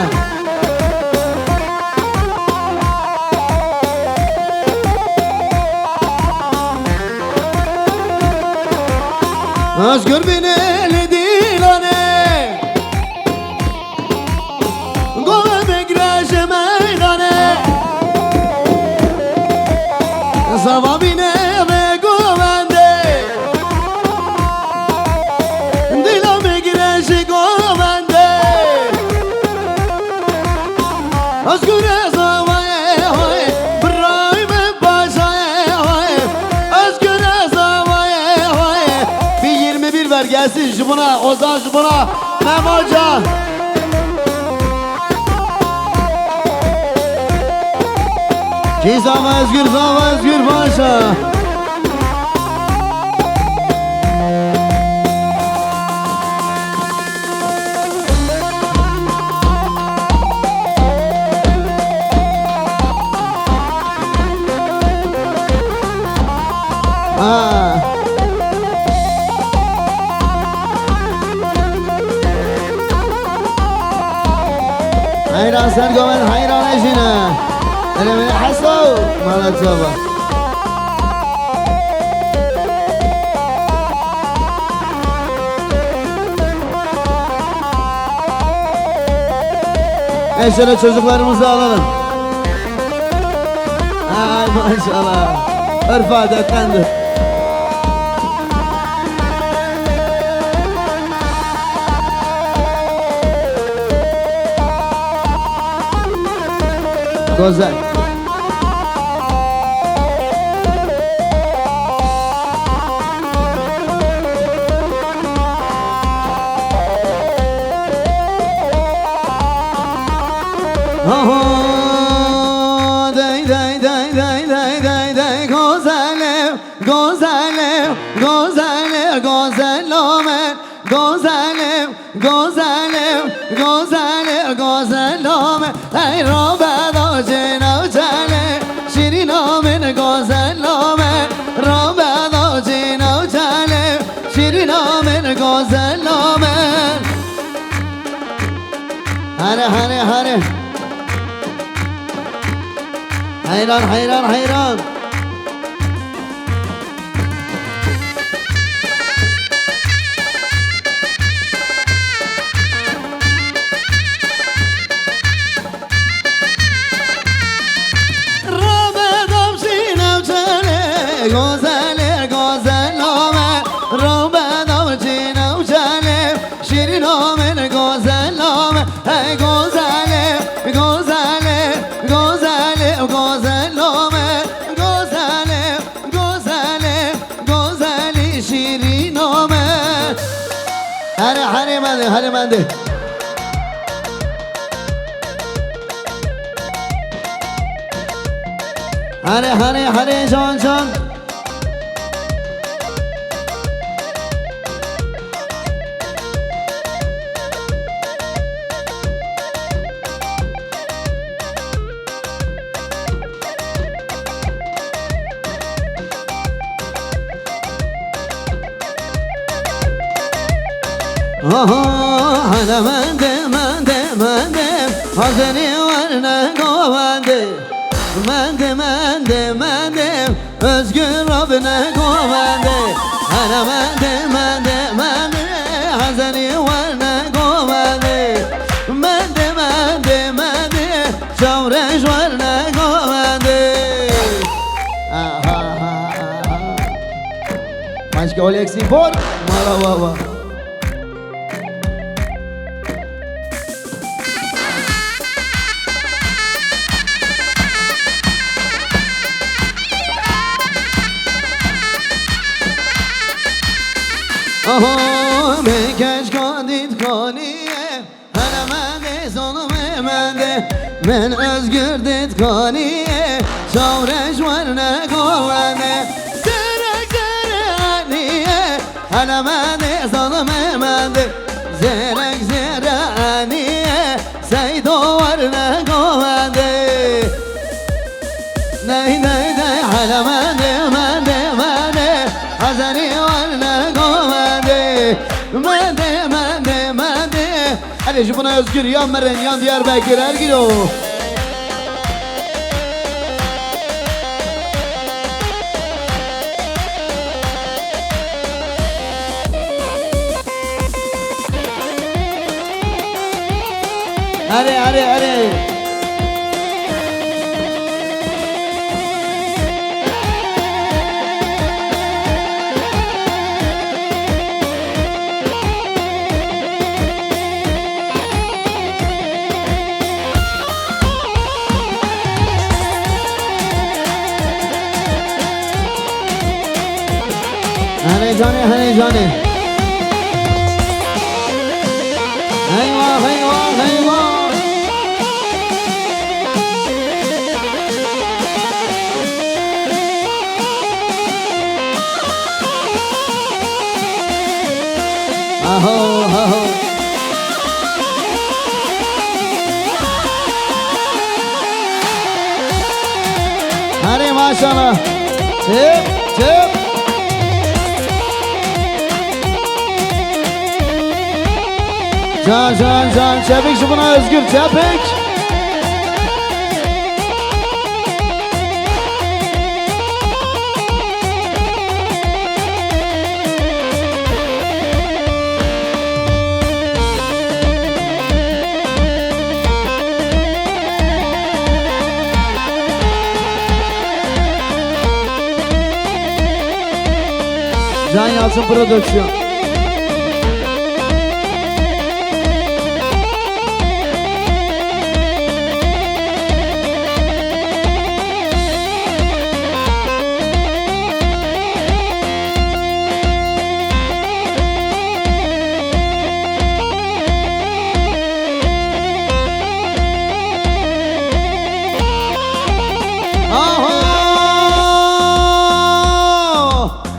Özgür bineli dilane Gove begraje meydane Zava bine ve govende Dila begraje govende Özgür ezavaya hoy Brahim'in paşaya hoy Özgür ezavaya hoy Bir 21 ver gelsin şu buna Ozan şu buna Memo Can Ki Zava Özgür Paşa Hayran Sergomen hayran eşine Elemini hasav Malat baba Şöyle çocuklarımızı alalım Ay maşallah Örf adettendir Güzel Dey dey dey dey dey dey dey Güzelim Güzelim Güzelim Güzelim Güzelim Güzelim Güzelim Güzelim Ey Rabbedo Cinavcale Şirinomin Güzelim Rabbedo Cinavcale Şirinomin Güzelim Hare hare hare hayran hayran hayran. Rabedam şinem çele güzeller güzellame. Rabedam şinem çele şirin omen güzellame. Hey güzeller güzeller güzeller güzellame. Güzeller güzeller güzelli şirin omen. Hadi mendi. Hare can. Hana mende hazeni var ne govende. Mende özgür Rabbine govende. Hana mende hazeni var ne govende. Mende çavreş var ne govende. Başka Oleksi por Malavava. Mekeş kandit kaniye Helemende zonum emende Men özgür dit kaniye Çavreş var ne kovende Zerek aniye Helemende zonum emende Zerek aniye Seydo var ne kovende Ney Helemende mende Hazani var ne kovende Mende Hadi şu buna özgür yan Meren yan Diyarbakır her gün o. Hadi Hani canı Eyvah Aho Hadi maşallah Tip Can çepik şu buna özgür çepik Can Yalçın Prodüksiyon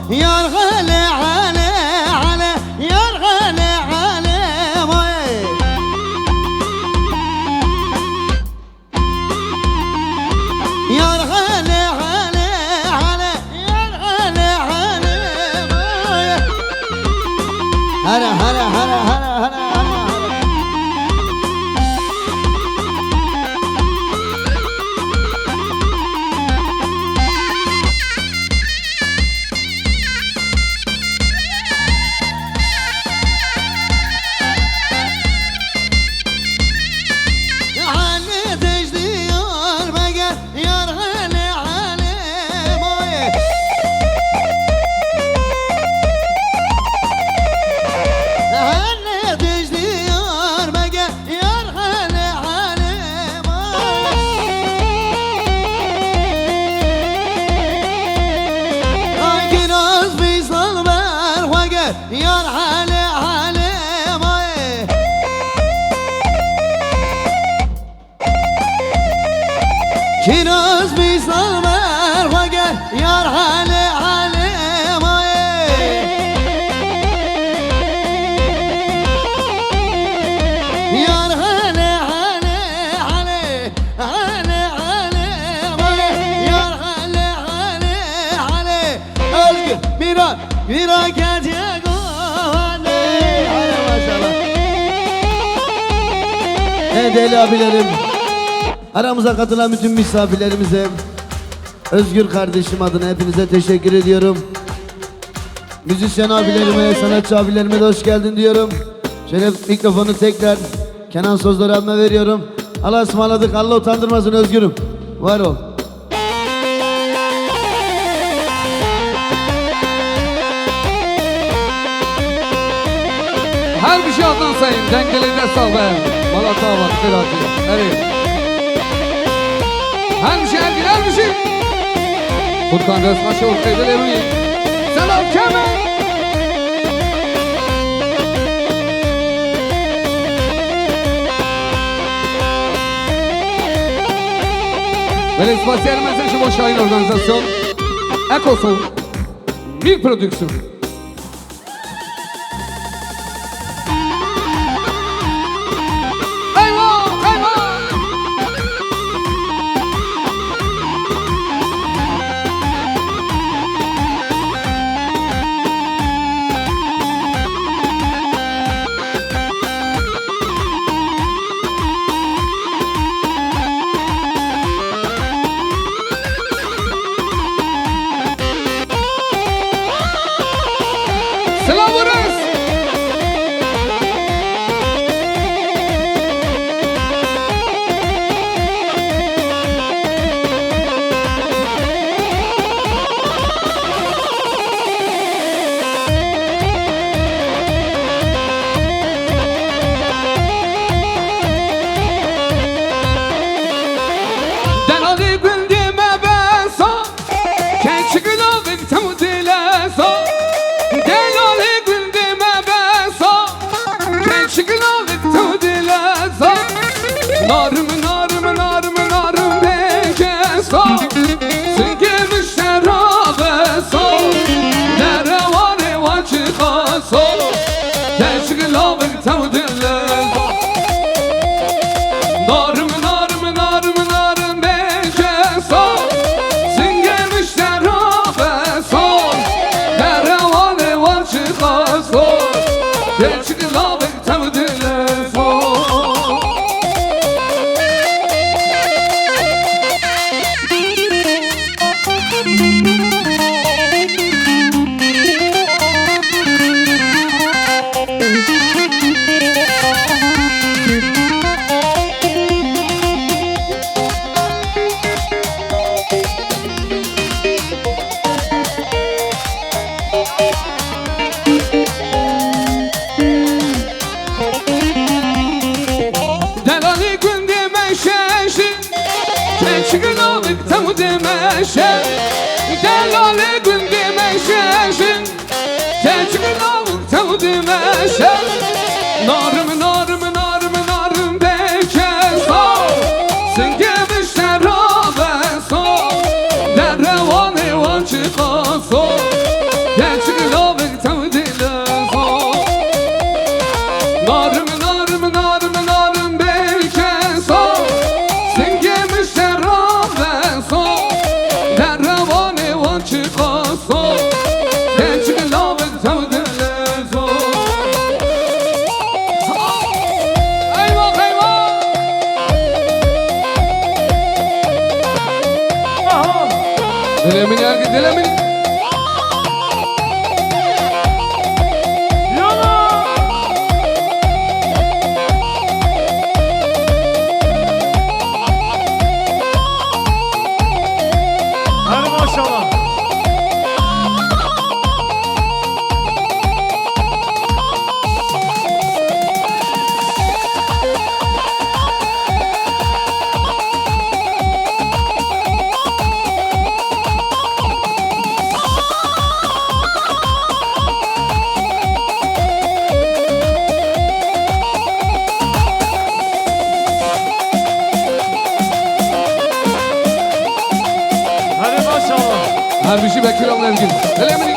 Yar gale ale Kiraz misal merha gel yar hale hale maye Yar hale hale hale hale hale maye Yar hale hale hale Özgür Mira gece gane Hale maşallah Değerli abilerim, aramıza katılan bütün misafirlerimize, Özgür kardeşim adına hepinize teşekkür ediyorum. Müzisyen abilerime, sanatçı abilerime de hoş geldin diyorum. Şöyle mikrofonu tekrar Kenan Sozlar abime veriyorum. Allah'a ısmarladık, Allah utandırmasın Özgür'üm. Var ol. Her bir şey adnan sayın. Dengelinde sağ be. Malata var. Kıratı. Evet. Her bir şey, her bir şey. Furkan resma şovuk kaydeleri. Selam Kemal. Ve spasiyer mesajı boş yayın organizasyon. Ekoson. Bir prodüksiyon. Her bir şey bekliyorum Ergin. Öyle mi?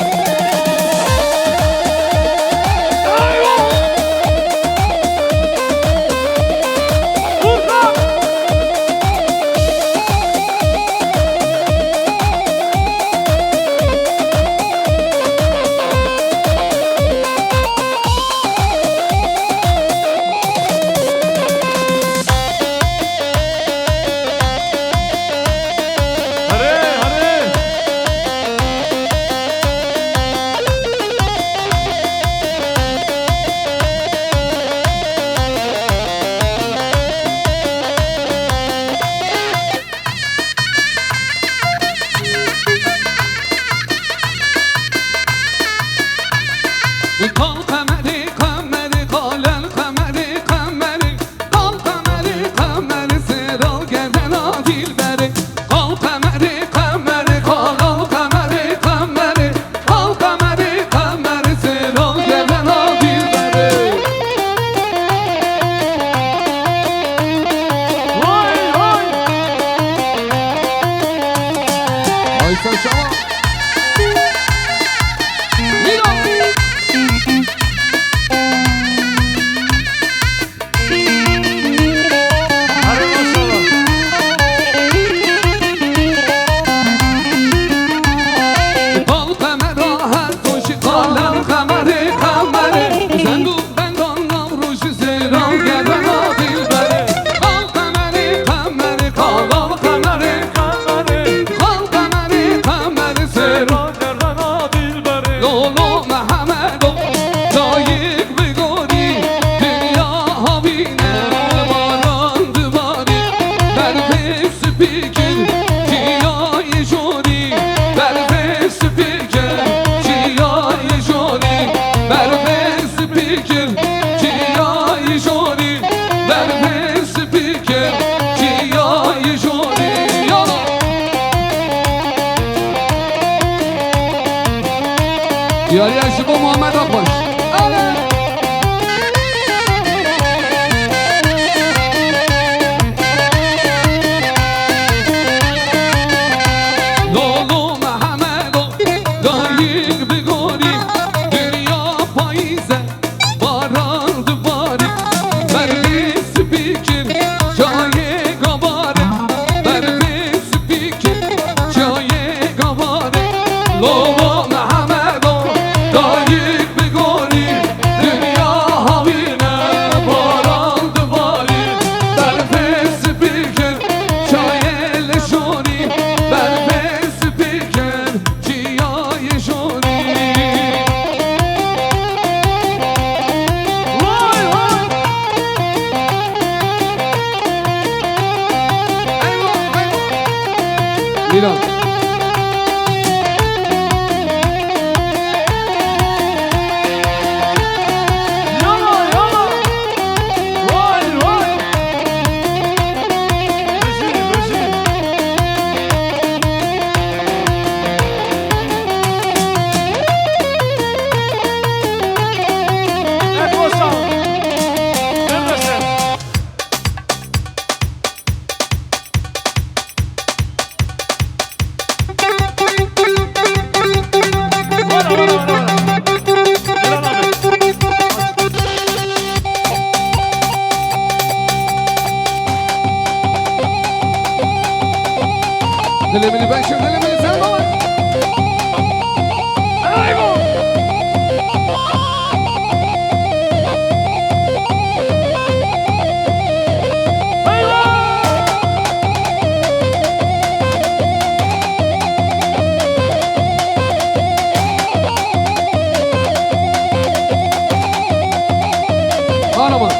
Yarıya Şibo Muhammed Akbaş. Lolo Mehmet o gayik bir gori dünya payze baran duvari verdi spikir çaye gabare verdi spikir çaye gabare Lolo Mehmet o gayik bir gori dünya havine baran duvari verdi spikir çaye leşori verdi spikir çaye şori Miran. Dilemeli ben şimdi dilemeli sen baba. Hanımın.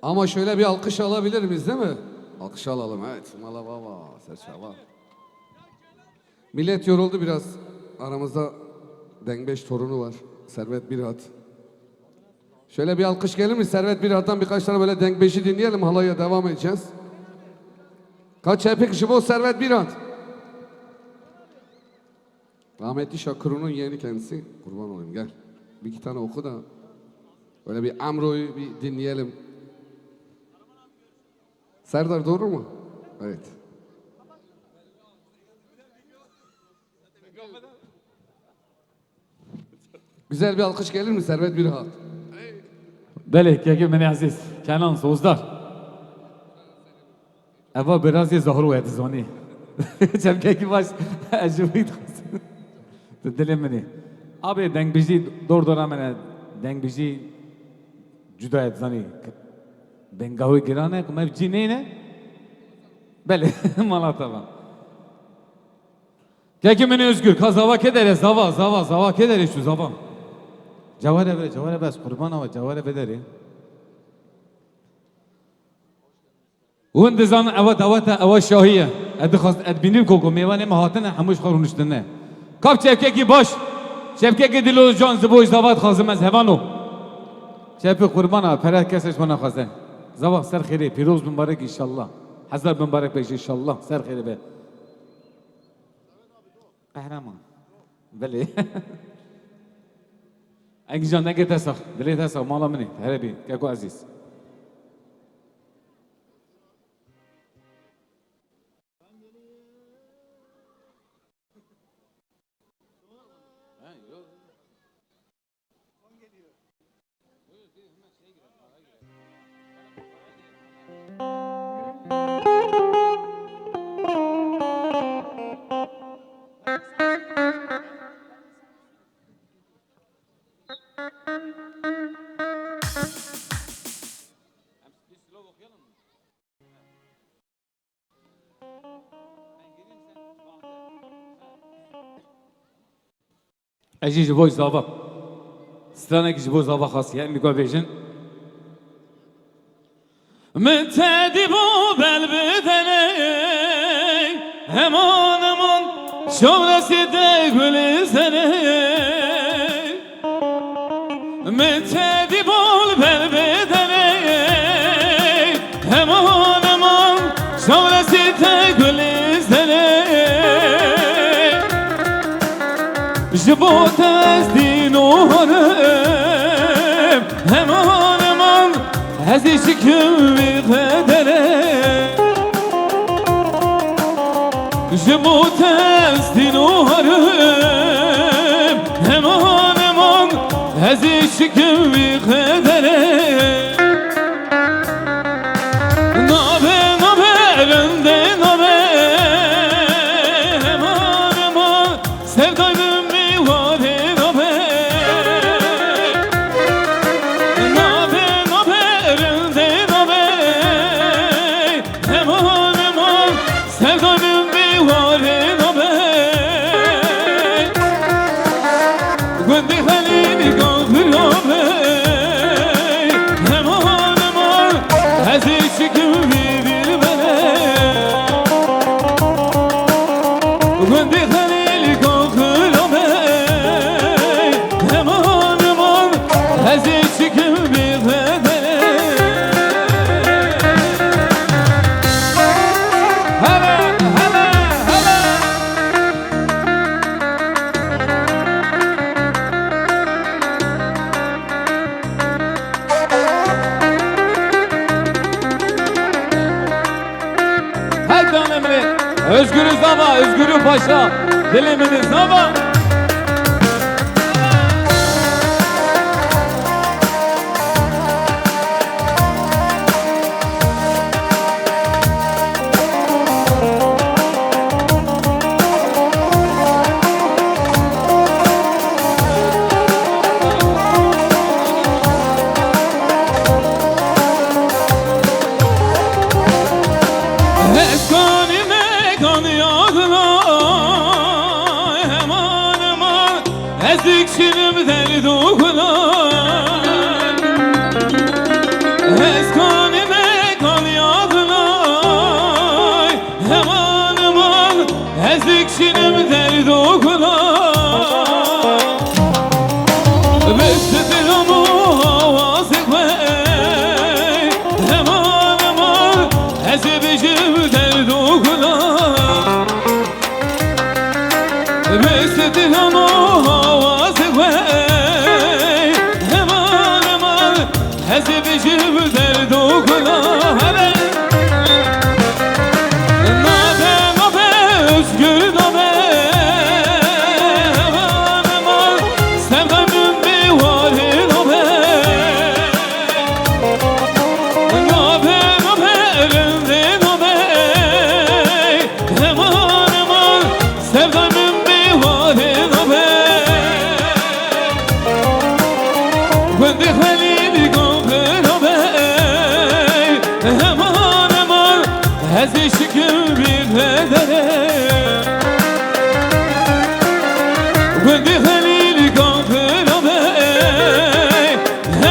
Ama şöyle bir alkış alabilir miyiz değil mi? Alkış alalım evet. Mala baba, serçava. Millet yoruldu biraz. Aramızda Dengbeş torunu var. Servet Birat. Şöyle bir alkış gelir mi? Servet Birat'tan birkaç tane böyle Dengbeş'i dinleyelim. Halaya devam edeceğiz. Kaç epik jibo Servet Birat. Rahmetli Şakır'ın yeğeni kendisi. Kurban olayım gel. Bir iki tane oku da böyle bir Amro'yu bir dinleyelim. Serdar doğru mu? Evet. Güzel bir alkış gelir mi Servet Birat? بله که من عزیز کنان سوزدار اوا برازی ظهر و ادزانی چم که باش اجوید دل منی abi دنگ بیجی دور دورا منه دنگ بیجی جدا ادزانی بنگاوی گرانه که مفجی نه بله مالا tamam که من özgür kazava kedere zava kedere şu zava جواره بس قربان و جواره بداری وندزان اوا دعوت اوا شاهیه ادخواست ادبینیم کوکو میوانه مهاتنه هموش خورونشتنه کاب چپکه کی باش چپکه کی دلو جان زبوش دعوت خازم از هوانو چپ قربانا پره کسش منا خواسته زوا سر خیره پیروز مبارک انشالله حضرت مبارک بشه انشالله سر خیره به قهرمان بله انگی جان نگه تسخ دلی تسخ مالا منی هربی که کو عزیز اجی جبوی زاوا ستانه کی جبوی زاوا خاصیه میگه بیشن متدی بو بل بدنه hemen şöylesi de gülizene متدی بول بل بدنه hemen şöylesi de gülizene جبوت از دینوانم hemen هزیش کمی قدره جبوت از دینوانم hemen هزیش کمی قدره نابه رنده نابه hemen sevdayım Özgürüz ama özgürüm paşa diliminiz ama Hemen Beşinim derdi okula Besledir ama havası bey Eman eman Ezebecim derdi okula Besledir ama havası bey Eman eman Ezebecim derdi okula Özgür nabe Eman eman Sevdanın bir varı nabe Nabe nabe elinde nabe Eman eman Sevdanın bir varı nabe Gündü halil gafir nabe Eman eman Hezi şükür bir bedere Gündü halil gafir bey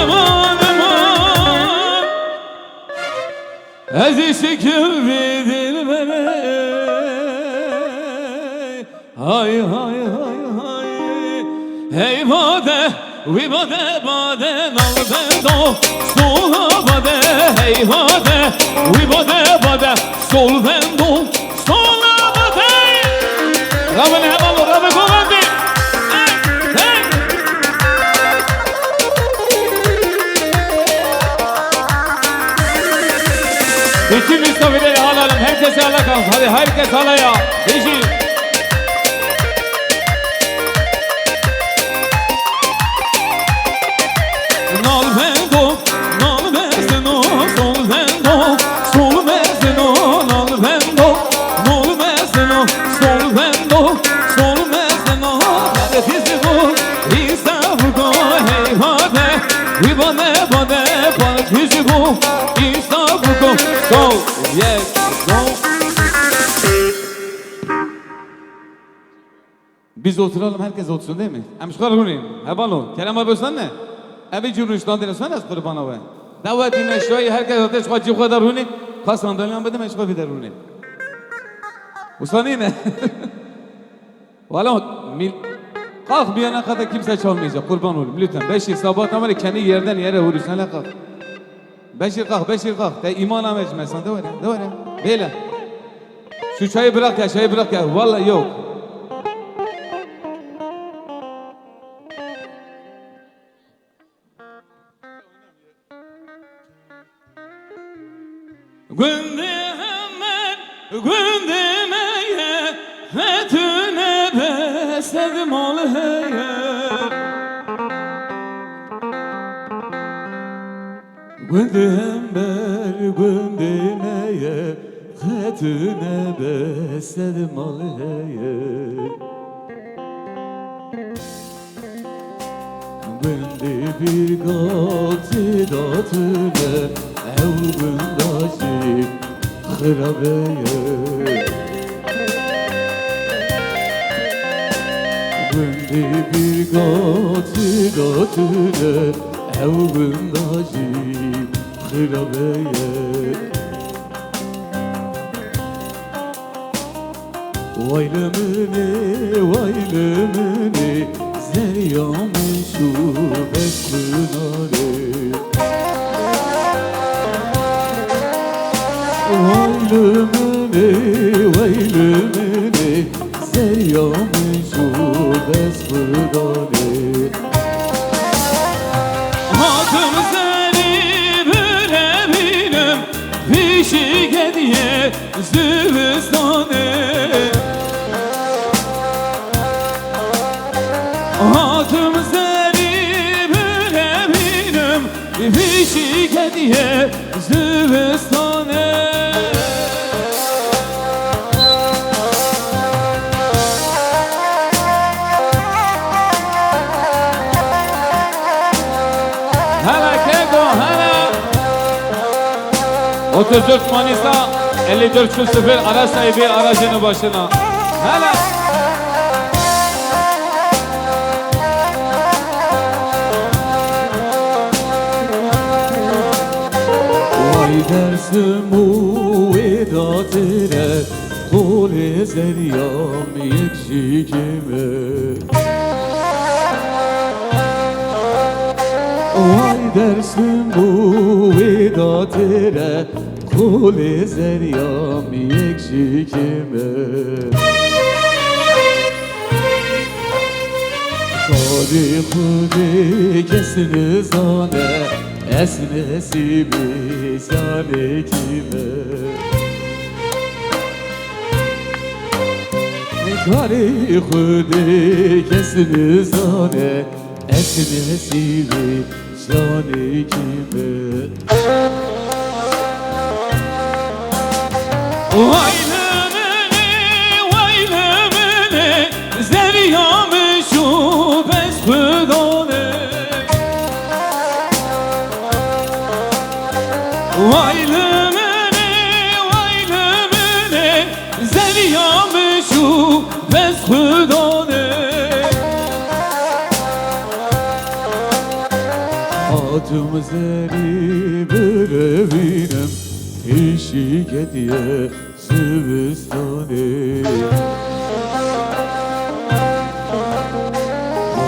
Eman eman Ezi şükür bir dilbere Hay hay hay hay Hey bade Vibade bade nal bendo Sola bade Hey bade Vibade bade Sol bendo Sola bade Rabbi hevalı Rabbi govendi Bütün misafirleri alalım. Herkese hala kalsın. Hadi herkes halaya. Beşi. Nal bendo, nal bendo, sol bendo, sol bendo, nal bendo, nal bendo, sol bendo, sol bendo. Hadi bizi bu, İsa bu hey hadi, we bade bade bade bizi bu, İsa bu go, yes, go. Biz oturalım, herkes otursun değil mi? Amşkar runayım, hebalo. Kerem abi olsan ne? Abi cürüştan diyorsan az kurban ove. Davetine şoy herkes ateş kaçı kadar runi. Kas sandalyen bedem eşka bir runi. Usani ne? Valla mil kalk bir yana kadar kimse çalmayacak kurban olayım lütfen. Beşir sabah ama kendi yerden yere vurursun hele kalk. Beşir kalk de iman amecmesin de öyle. Böyle. Şu çayı bırak ya vallahi yok. Gündemeye Fetüne besledim ol heye Gündemeye Fetüne besledim ol heye Gündü bir gatidatüne Evgündaşı Hırabeye Gündü bir gatidatüne Evgündaşı Hırabeye Vaylımını Zeryamın şu beklinare Vaylımını Zeryamın şu beklinare Hatım seni bölebilim Pişik hediye zübüstane Hatım seni bölebilim Pişik hediye zübüstane Hala Kego hala 34 Manisa 54.0 araç sahibi aracının başına hala Vay dersim u edatire خول زریام یک شیکمه وای درسم بوی داتره خول زریام یک شیکمه خودی خودی کس نزانه اس نسیبی سانه کیمه کاری خودی کس نزانه اس نسیبی سانه کیمه وایلمنه زریام شو بس بدانه وایلمنه زریام شو بس بدانه Hatım zeri bürevinem İşi gediye Sivistane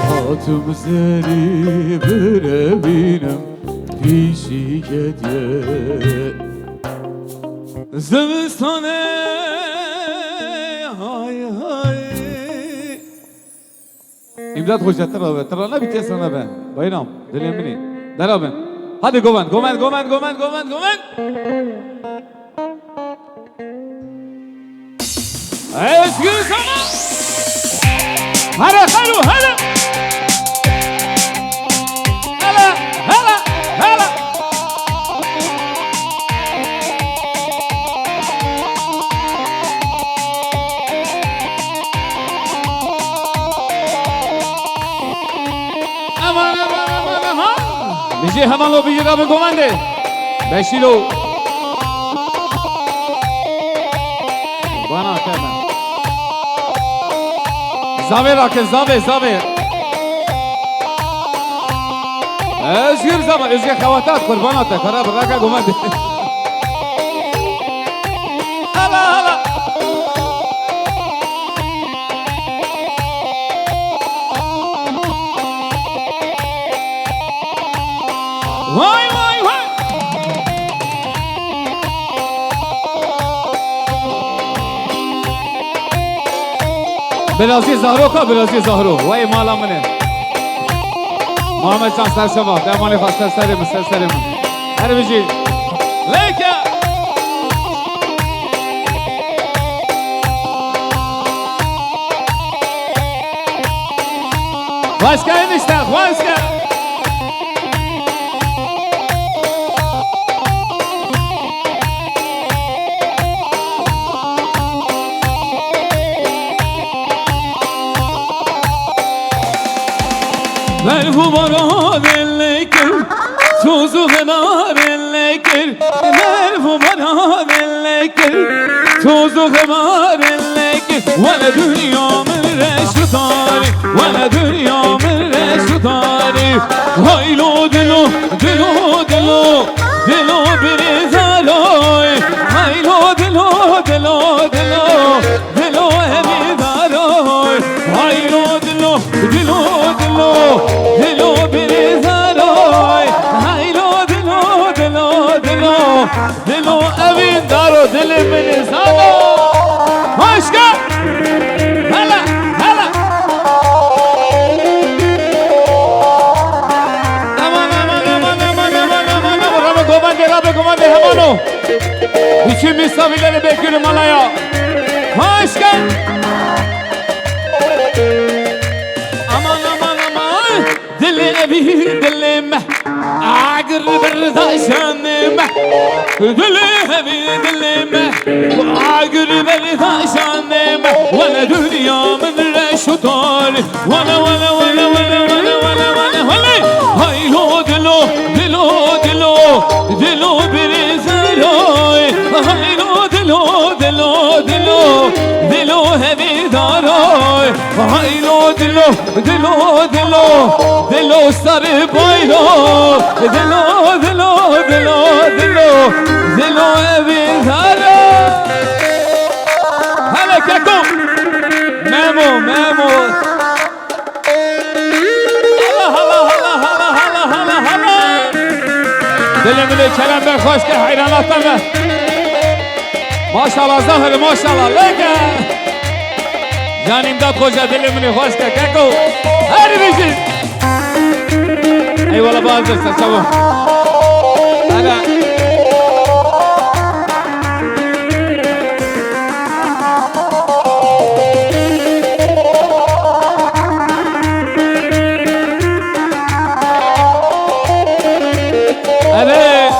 Hatım zeri bürevinem İşi gediye Sivistane Hay hay İmdat hoşçatır abi. Tırana bitiyor sana be. Bayram. Dilim beni. Der abi. Hadi gomen. Özgür sana. Hadi. Hala. Aman. Bizi hemen o bir abi komande. 5 kilo. Bana hemen. Zave rakı, zave. Özgür zaman, özgür havatat, kurban atı. Kara bıraka komande. Hala. Vay. Biraz Zahro. Vay malamını. Muhammed Can Sersema. Devamlı fas serserim. Herbici. Leke. Başka enişte. Merhubara dellekir, tuzu hemar ellekir. Merhubara dellekir, tuzu hemar ellekir. Ve dünyamın reşutari, ve dünyamın reşutari. Haylo dilo bir zaroy. Haylo dilo evi zaroy. Haylo dilo bir zaroy. Haylo dilo evin daro dilimin zaro. Hoş gel. Hala. Aman komande hemano. Bütün misafirleri bekliyorum alaya. Hoş gel. Aman dilim ağır bir taşanım. Dilim ağır bir taşanım. Valla dünyamın reşutari. Valla haylo dilo bir zaroy. Haylo dilo hevi daroy. Haylo dilo sarı bayro. Dilo evi daroy. dilimini kelem ben hoş ki hayranattan ve maşallah zahır maşallah leke Can İmdat Hoca dilimini hoş ki keko her birisi eyvallah bazı çabuk hala evet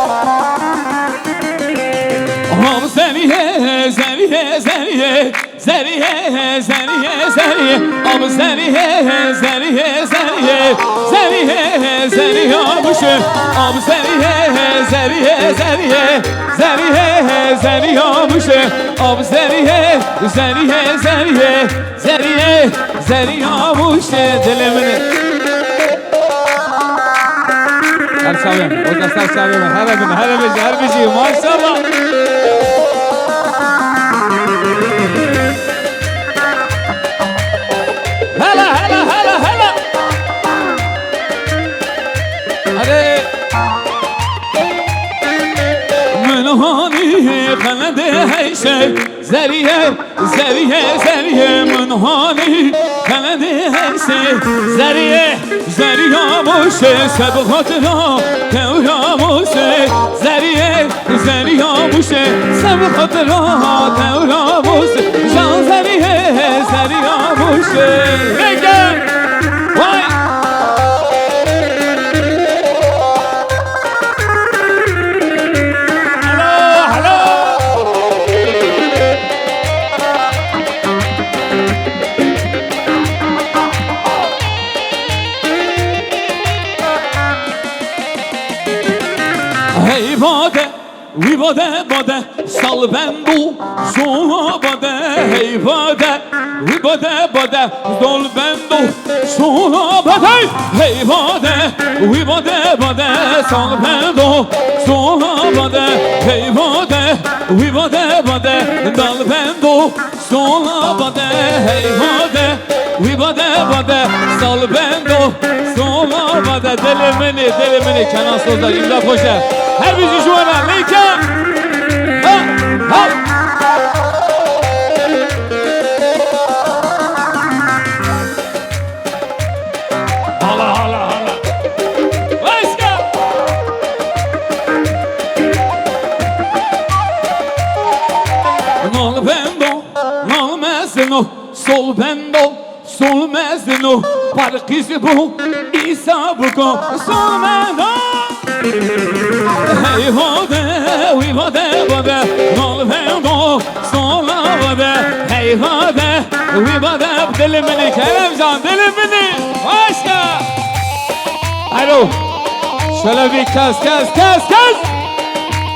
Om zeriye zeriye zeriye zeriye zeriye zeriye Om zeriye zeriye zeriye zeriye zeriye olmuşum Om zeriye zeriye zeriye zeriye zeriye olmuşum Om zeriye zeriye zeriye zeriye zeriye olmuşum dilimini Her şahım, o da her şahım, her bir şey, maşallah. Hala. Hadi. Münhani kalende hey şey, zeriye münhani kalende hey şey, zeriye muşe sebhatına tevra muşe zeriye muşe sebhatına tevra muşe can zeriye muşe Rege vay Hey bade sal bendu sola bade hey bade sol bendu sola bade hey bade sal bendu sola bade hey bade dal bendu sola bade hey bade sal bendu sola bade dilimini kenan sözler İmdat Hoca her bir şu ana leyke ha hala başka nol bendo nol mesno sol bendo sol mesno parkisi bu isa bu sol bendo Hey bade nol vendo sola bade hey bade dilimini Keremcan dilimini başka Alo şöyle bir kes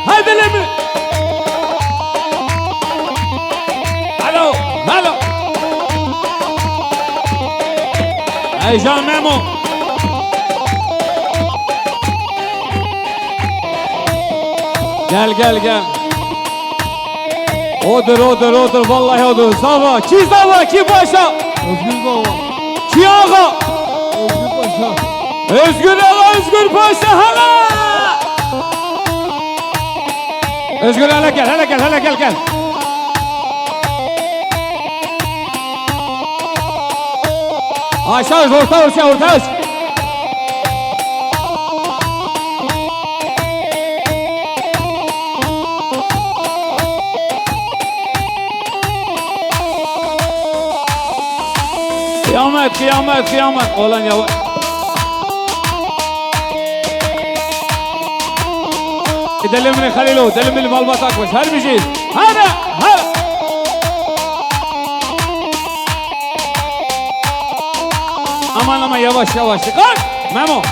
hay dilimi Alo Hey Can Memo Gel. Odur vallahi odur. Zava ki başa. Özgür baba. Ki ağa. Özgür paşa. Özgür paşa hala. Özgür hele gel. Aşağı orta uç. Kıyamet olan yavaş. Dilimini Halilo, dilimini malbat akmış. Her bir şey. Hadi. Aman yavaş. Kalk. Memo.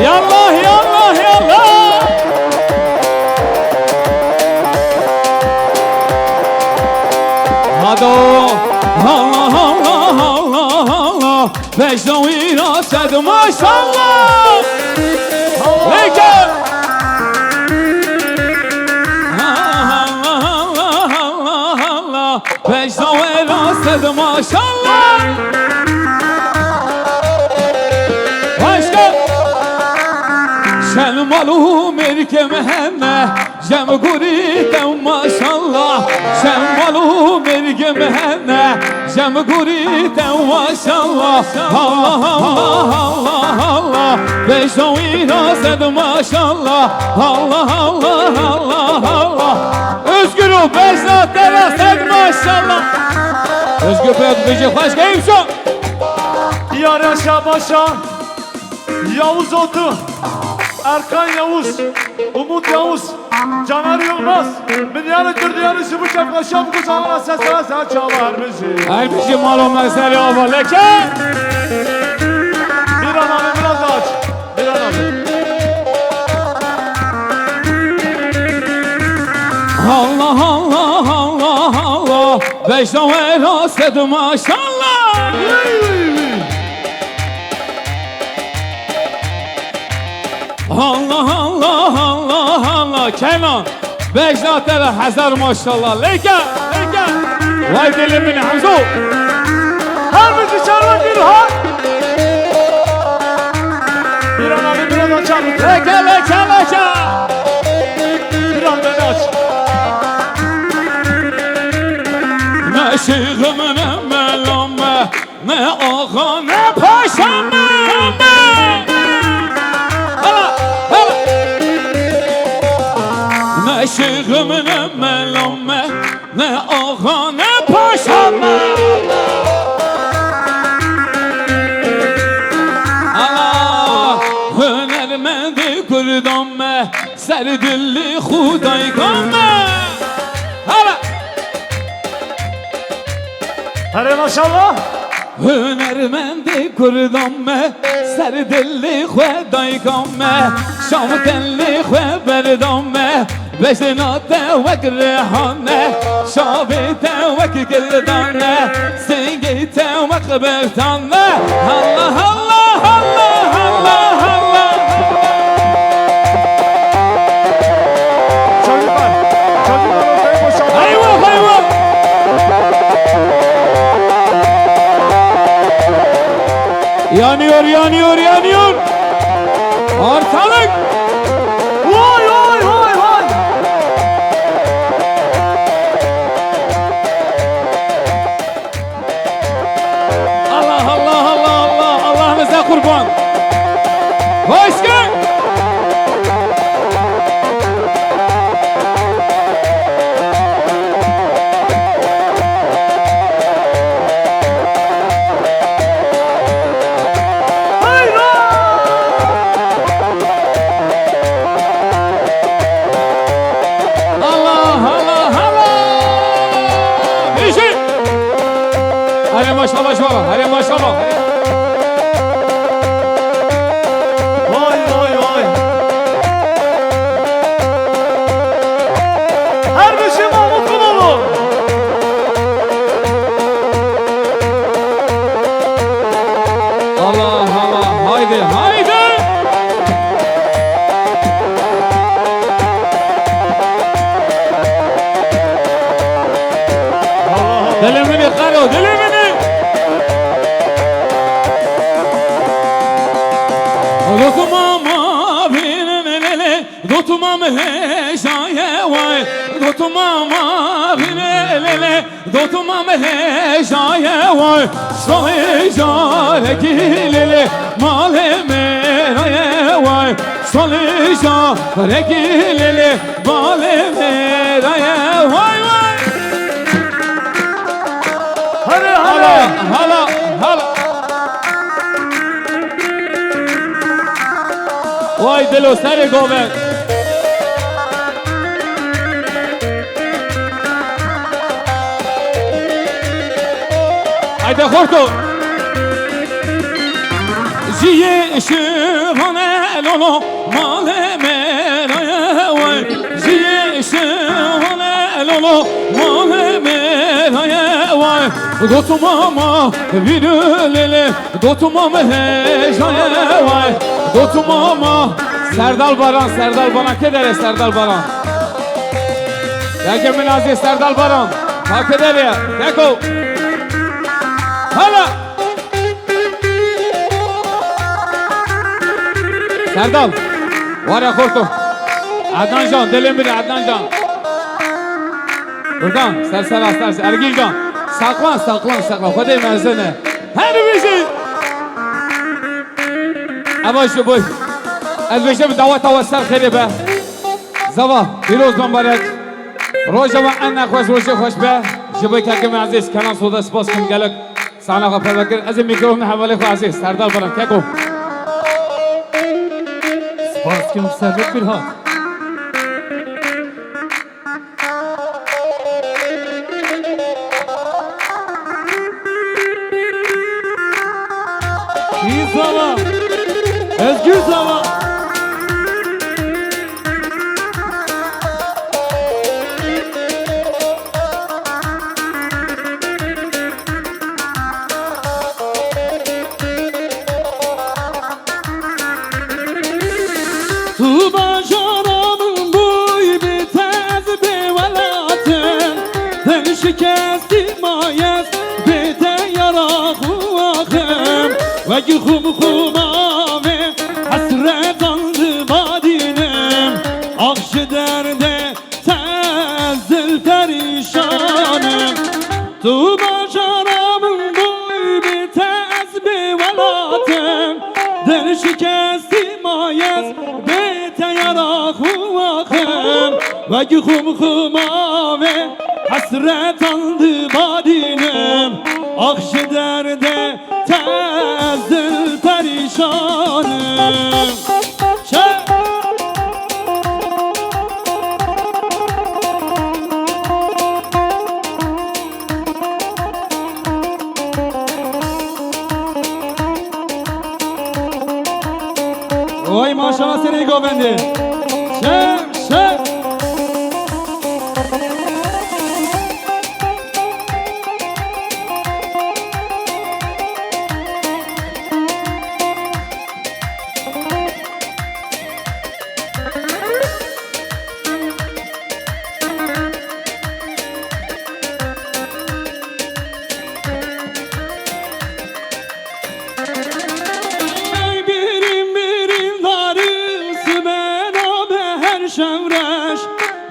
Yallah. Hado. Allah. Vecdan irased maşallah. Leyken Allah Allah Allah Allah Vecda ve rased maşallah Başka Şelmalu merke mehenne Jem guritem maşallah Şelmalu merke mehenne Jem guritem maşallah Allah Allah Allah Allah Beşavi rased maşallah Allah Allah Allah Allah Özgür'ü beşat rased maşallah Özgür Beyat Beyce başka imşan Diyar Yaşa Başa, Yavuz Otu, Erkan Yavuz, Umut Yavuz, Caner Yılmaz, Milyarı Türdiyarı Şıbıçak Paşa bu kucağına seslere sen çalar bizi. Her bir şey malum mesele ama leke Bir an abi biraz daha aç, bir an abi. Allah Allah Allah Allah Beşta ve rased maşallah Allah Allah Allah Allah Kenan Beşta tere hazar maşallah Leke leke Vay dilimin Hamzo Her bizi çağırmak bir hak. Bir an abi biraz açar mısın? Leke leke leke Bir an beni aç. Ne şeyhim ne melame Ne ağa ne paşam Hala hala Ne şeyhim ne melame Ne ağa ne paşam Hala Hünermendi kurdamme Serdilli huday gamme Hala Hadi maşallah. Hünermendi kurdamme Serdilli huday gamme Şam telli hu berdamme Beşinate vek rehane Şabite vek gildane Singite vek bertane Allah Allah Allah Allah Allah Çocuklar ortaya boşaltın. Eyvah eyvah Yanıyor yanıyor yanıyor Ortalık Vay vay vay vay. Allah Allah Allah Allah Allah'ınıza kurban Hoş gel Allah Allah Allah İşi Hadi maşallah maşallah Hadi maşallah Vay vay vay. Her bir şey Mahmut Kumalı. Allah Allah haydi haydi Dilimini karo dilimini Dotumama binelele Dotumam heşaye vay Dotumama binelele Dotumam heşaye vay Salija rekilele Male meraye vay Salija rekilele Male meraye vay vay Hadi Hala hadi. hala hala Vay dilo seri gove Haydi horto Ziye şıvane lolo Male meraye vay Ziye şıvane lolo Male meraye vay Dotumama virülele Dotumama hejaye vay Dotumama Serdal Baran که داره سردال باران یکی من عزیز سردال باران تا که داره دکو حالا سردال وارا خورتو عدنان جان دلیم بده عدنان جان بردان سر ارگیل جان ساقلان خودی مرزنه هر بیشی اواشو بوی از بیشه به دعوت توسل خیلی به زوا پیروز مبارک روژه و ان خوش روژه خوش به جبوی که کمی عزیز کنان سودا سپاس کن گلک سانا خواه پیدا کرد از این میکروفون حوالی خواه عزیز سردال برم که گو سپاس کنم سربت بیرها İyi zaman, özgür zaman. Tuğba canımın boyu bitez be velatın Hem şikesti mayez bete yarakım Ve yuhum ve hasret andı badinem Akşı derde tezdil perişanım Tuğba canımın boyu bitez be velatın Hem şikesti mayez bete yarakım Ve yuhum ve hasret andı badinem Akşı derde tezdil perişanım Oy maşallah seni govendi Şem şevreş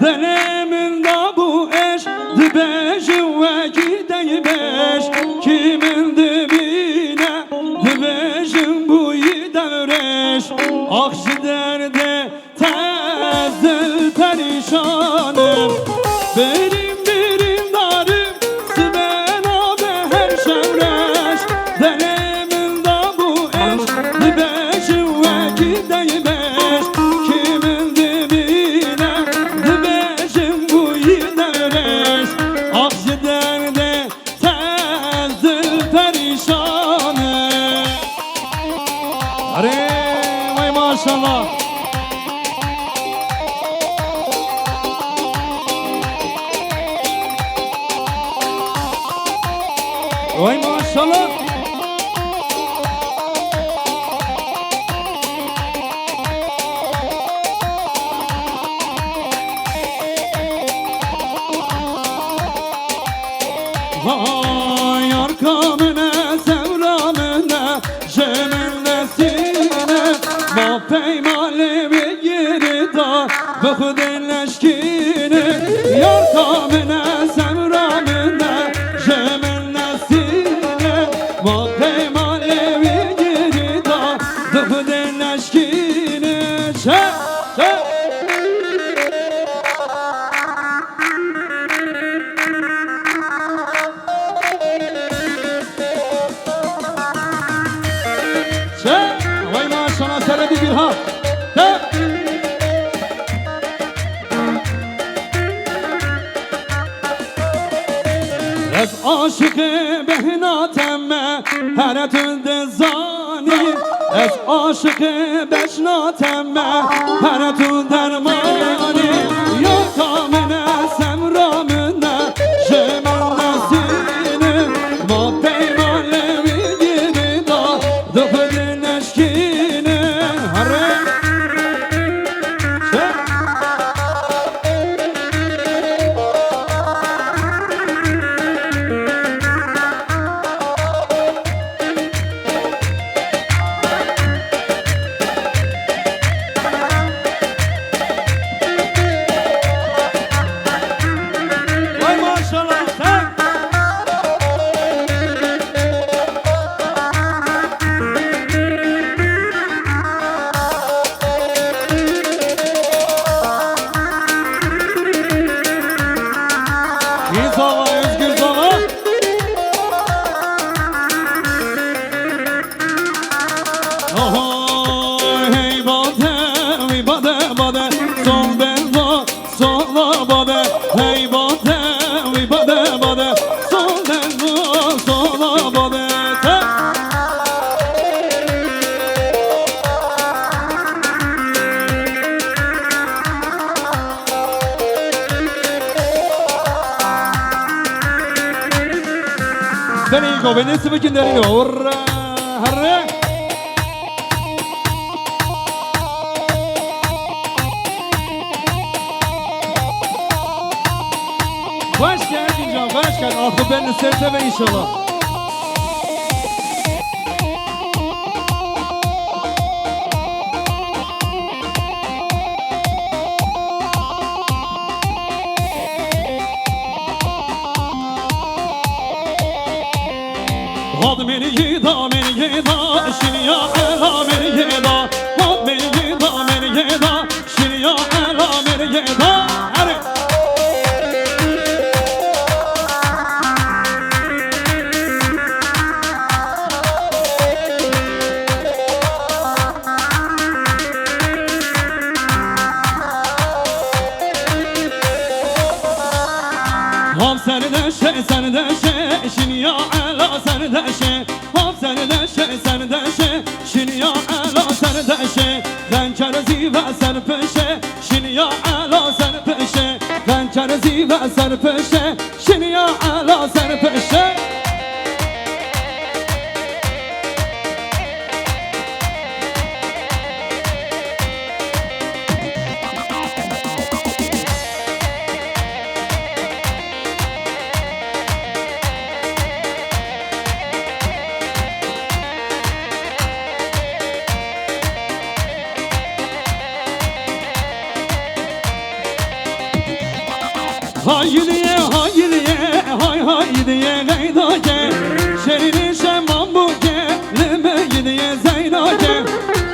Dönemin da bu eş Dibeşi ve gideyi beş Kimin dibine Dibeşin bu yidevreş Akşı derde tezdil perişanım Benim darım Simen abi her şevreş Dönemin da bu eş Dibeşi ve gideyi beş Kimin Akşı derde tezdil perişanım Arey vay maşallah Vay maşallah Vay arkamına sevramına Cemenlesine Ma peymale bir yeri da Bıhıdın leşkine Yarkamına sevramına Cemenlesine Ma peymale bir yeri da Bıhıdın leşkine Vay maşallah seredi bir ha Ez aşıkı behna temme Heretünde zani Ez aşıkı beşna temme Heretün dermani Yakamine semramine Cemennesine Ma peymalevi gibi da Dıfırın eşkine Harre Beni beni sıvıkın derini orra harre. Hoş geldin can, hoş geldin. Aklı beni sevse inşallah. Hadi beni yeda, şimdi ya ela beni yeda. Hadi beni yeda, şimdi ya ela beni yeda. Hadi. Hop seni de şey, şimdi ya ela seni de şey. Hop seni de şey, şimdi ya ela seni de şey. Ben kerezi ve seni peşe, şimdi ya ela seni peşe. Ben kerezi ve seni peşe, şimdi ya ela seni peşe. Haydiye, haydiye gaydake. Şerini şemam bu ke, leme gidiye zeynake.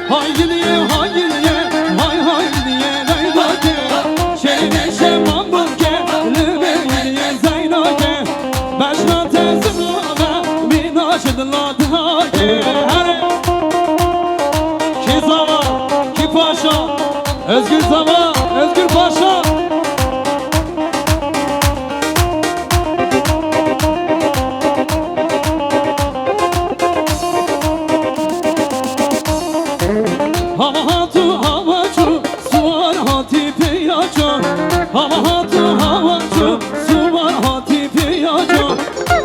Haydiye, haydiye gaydake. Şerini şemam bu ke, leme gidiye zeynake. Başna tezimlame, minaşıdla dhake. Ki zaman, ki paşa, özgür zaman, özgür paşa. Hava hatu havacu, suvar hati piyacu. Hava hatu havacu, suvar hati piyacu.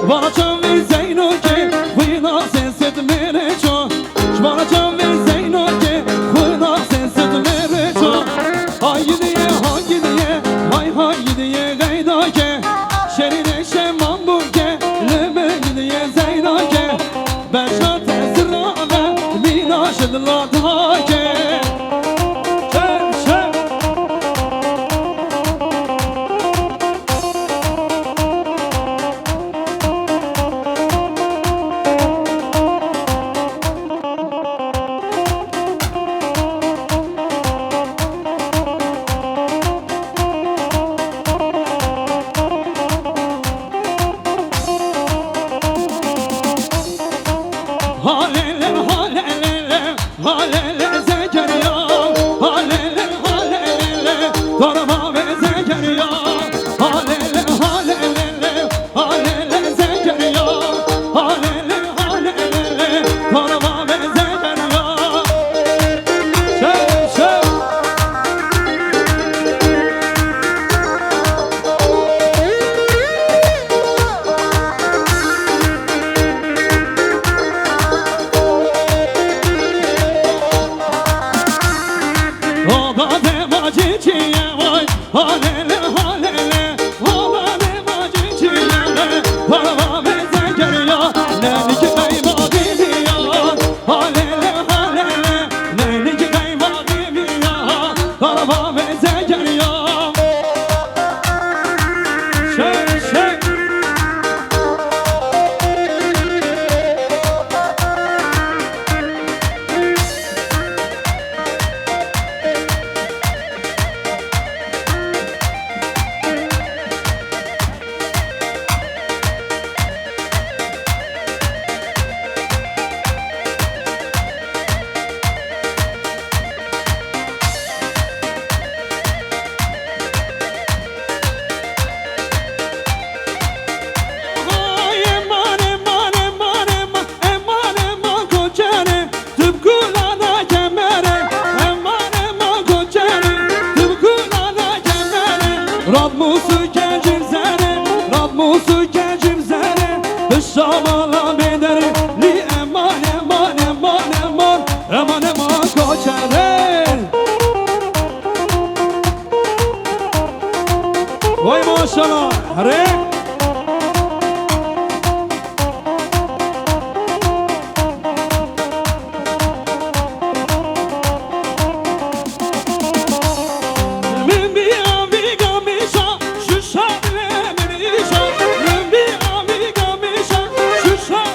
Bana çömvi zeynoke, vina senset merecu. Bana çömvi zeynoke, vina senset merecu. Haydiye, haydiye gaydake. Şerine şemam buke, leme gidiye zeynake. Beşa tesirame, mina şedla dhake. Halele Zekeriya, halele Torba ve Zekeriya. Halele Zekeriya, halele Torba ve Zekeriya. Şev Oda demacı çiğe vay, halele Oda demacı çiğe, parva ve zekeriya. Neyli ki kaymadı ya, halele neyli ki kaymadı ya, parva ve zekeriya. Şey Rad musu kecim zere, Şaban Vay maşallah. Hare. من بیا بیگا میشم شوشال منیشم من بیا بیگا میشم شوشال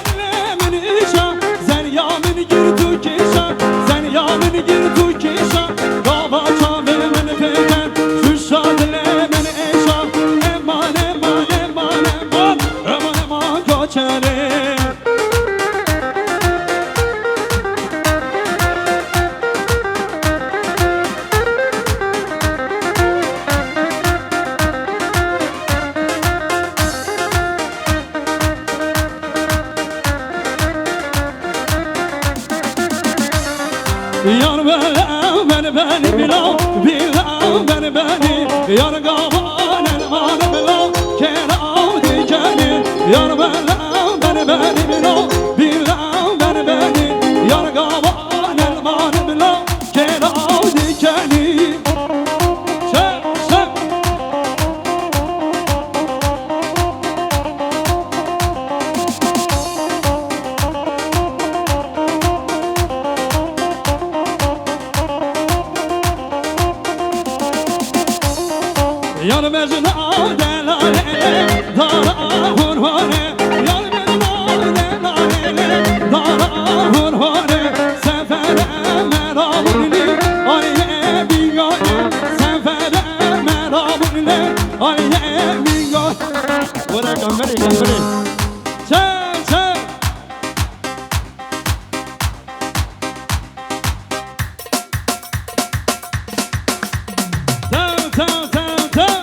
منیشم زن یا من گیر تو کشم زن یا من گیر تو کشم بابا چاوه من پیکن شوشال من ایشم امان امان امان امان امان امان کوچره Yar beni bila beni Yar gavan elman bila kera dikeni Yar beni bila beni Yar gavan elman bila kera dikeni Çek çek Yar mecna delale dara hurhane Yar mecna delale dara hurhane Sefere merabuni ayye bigane Sefere merabuni ayye bigane Bırak gamberi gamberi Çek çek Tamam tamam tamam tamam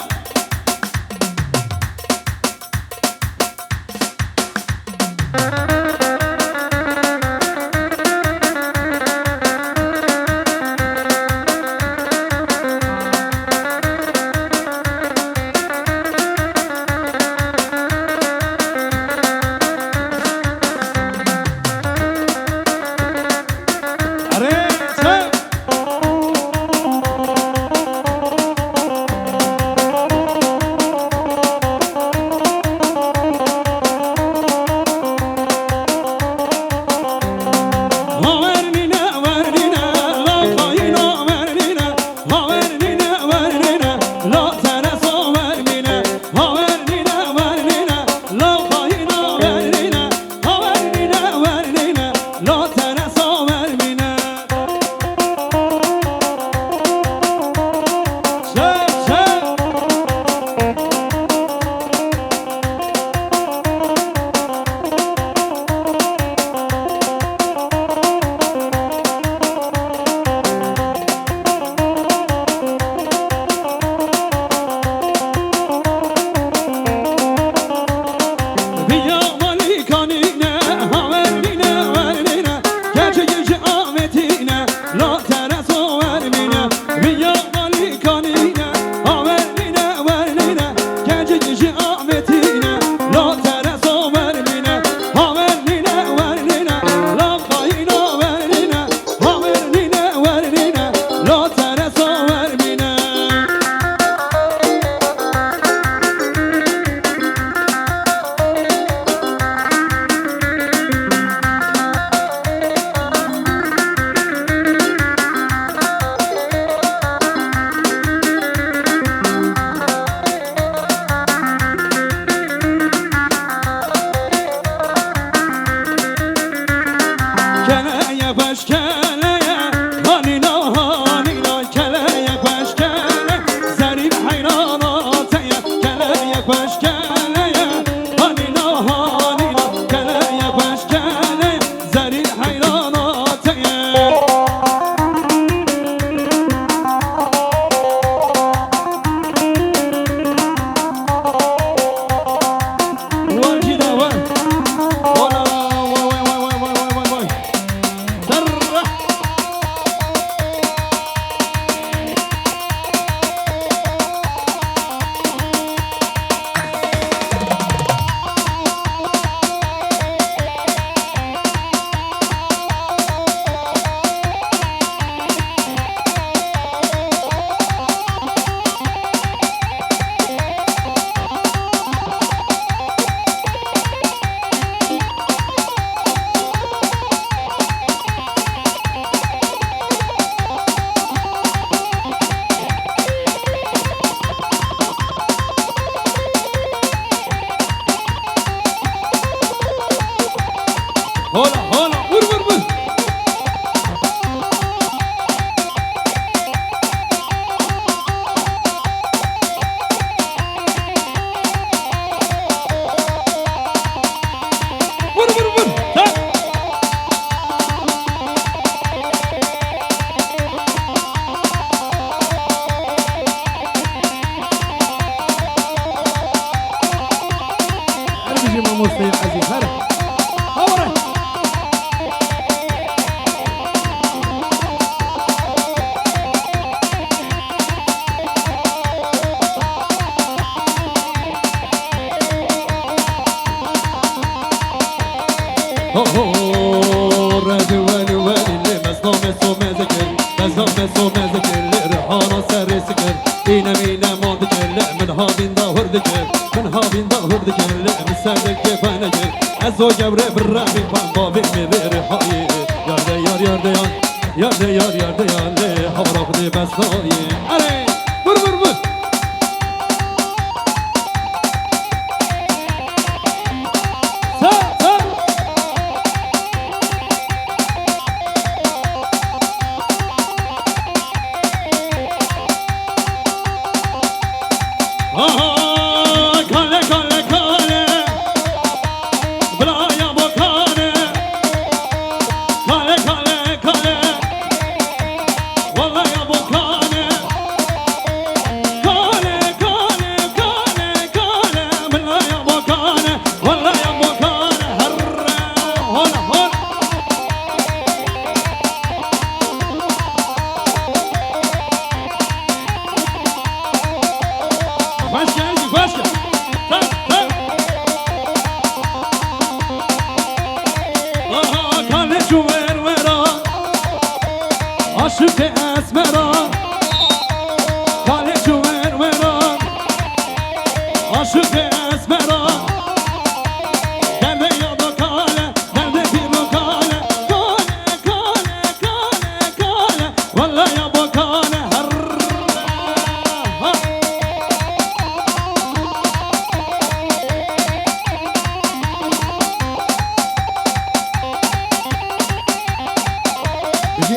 مامۆستای عەزیز هەرە هاوڕێ ردوان ولی مزنام سومه ذکر مزنام سومه ذکر لرحانا سر سکر اینم ماند کر من ها بین داور دکر من ها بین داور دکر من سر دکر پنکر از او جبره برمی پن بابی میره رحایی یارده یار یارده یار یارده یار یارده یار لی حورا خودی بستایی اره بر بر بر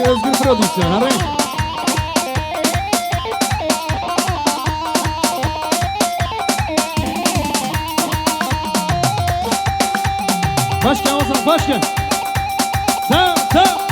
Özgür prodüksiyon, arayın. Başkan olsun, başkan. Sağ, sağ.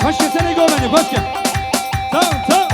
Başkan sen ne görmedin başkan? Tamam tamam.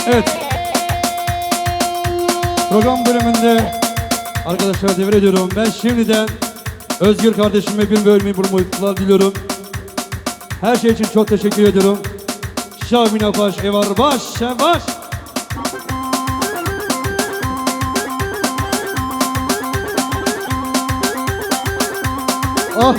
Evet. Program bölümünde arkadaşlar devrediyorum. Ben şimdiden Özgür kardeşime bir bölümü mutluluklar diliyorum. Her şey için çok teşekkür ediyorum. Şahmina baş, evar baş, baş. Oh.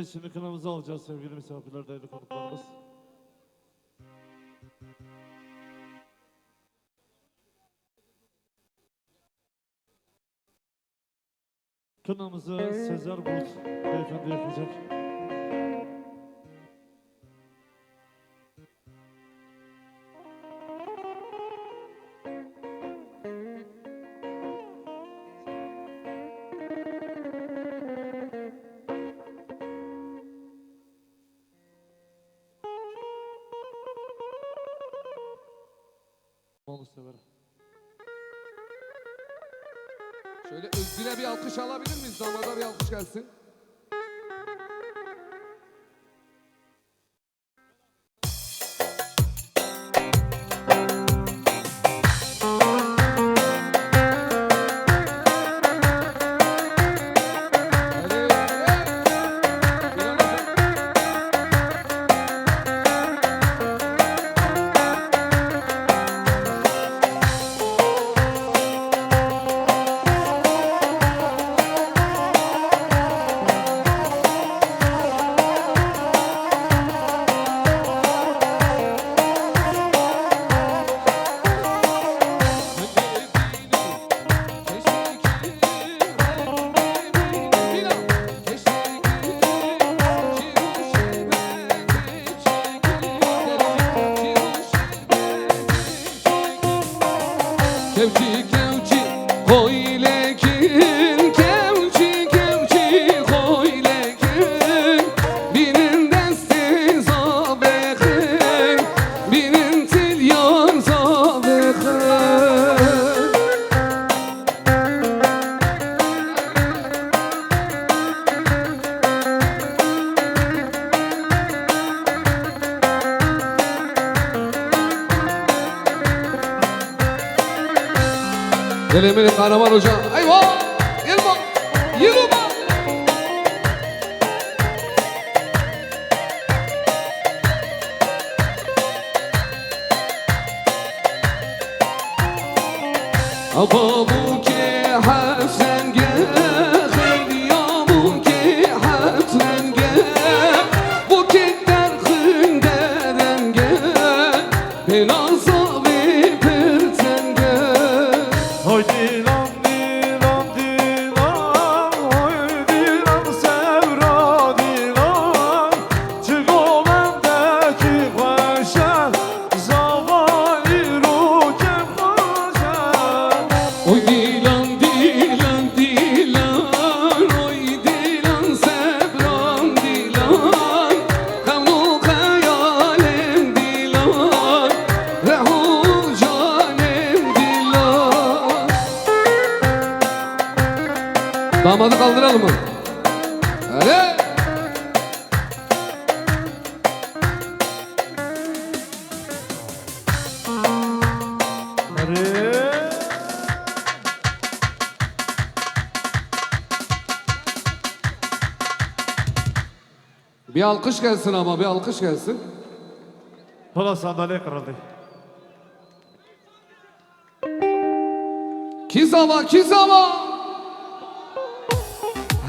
Şimdi kınamızı alacağız sevgili misafirler, değerli konuklarımız. Kınamızı Sezer Bulut beyefendi yapacak. Onu severim. Şöyle Özgür'e bir alkış alabilir miyiz? Damada bir alkış gelsin. Kevci kevci koy lekin, kevci kevci koy lekin, birinin desti zabekhin, birinin tilyan zabekhin. Gelemeli Kahraman Hoca. Eyvah! Yılma! Yılma! Ababu ki hafsen gel, yamu ki hafsen gel, bu kekler hünderen gel, belasa ve perten gel. Hoy dilan dilan dilan, hoy dilan sevra dilan, çık o bendeki başa, zavali rukem başa. Oy dilan dilan dilan, oy dilan sebran dilan, kavnu hayalem dilan, rehu canem dilan. Damadı kaldıralım mı? Hadi. Bir alkış gelsin ama bir alkış gelsin. Hala sandalye kırıldı. Kizava kizava.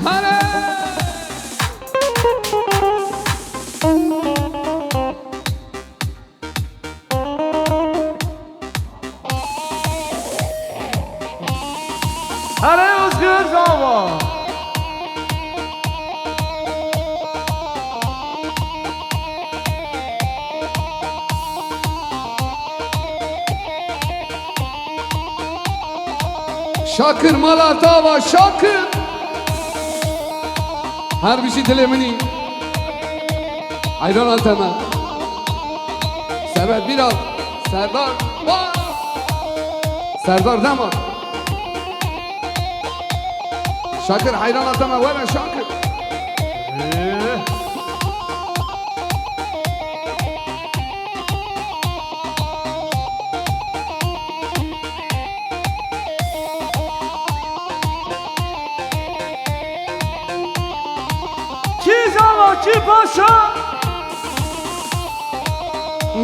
Hadi. Hadi Özgür Zava. Şakır Malatava Şakır. Her bir şey dilemini. Ayran Atema. Sebep Bilal. Serdar. Var. Serdar Damar. Şakır Hayran Atema. Veren Şakır. Ki Zava ki paşa.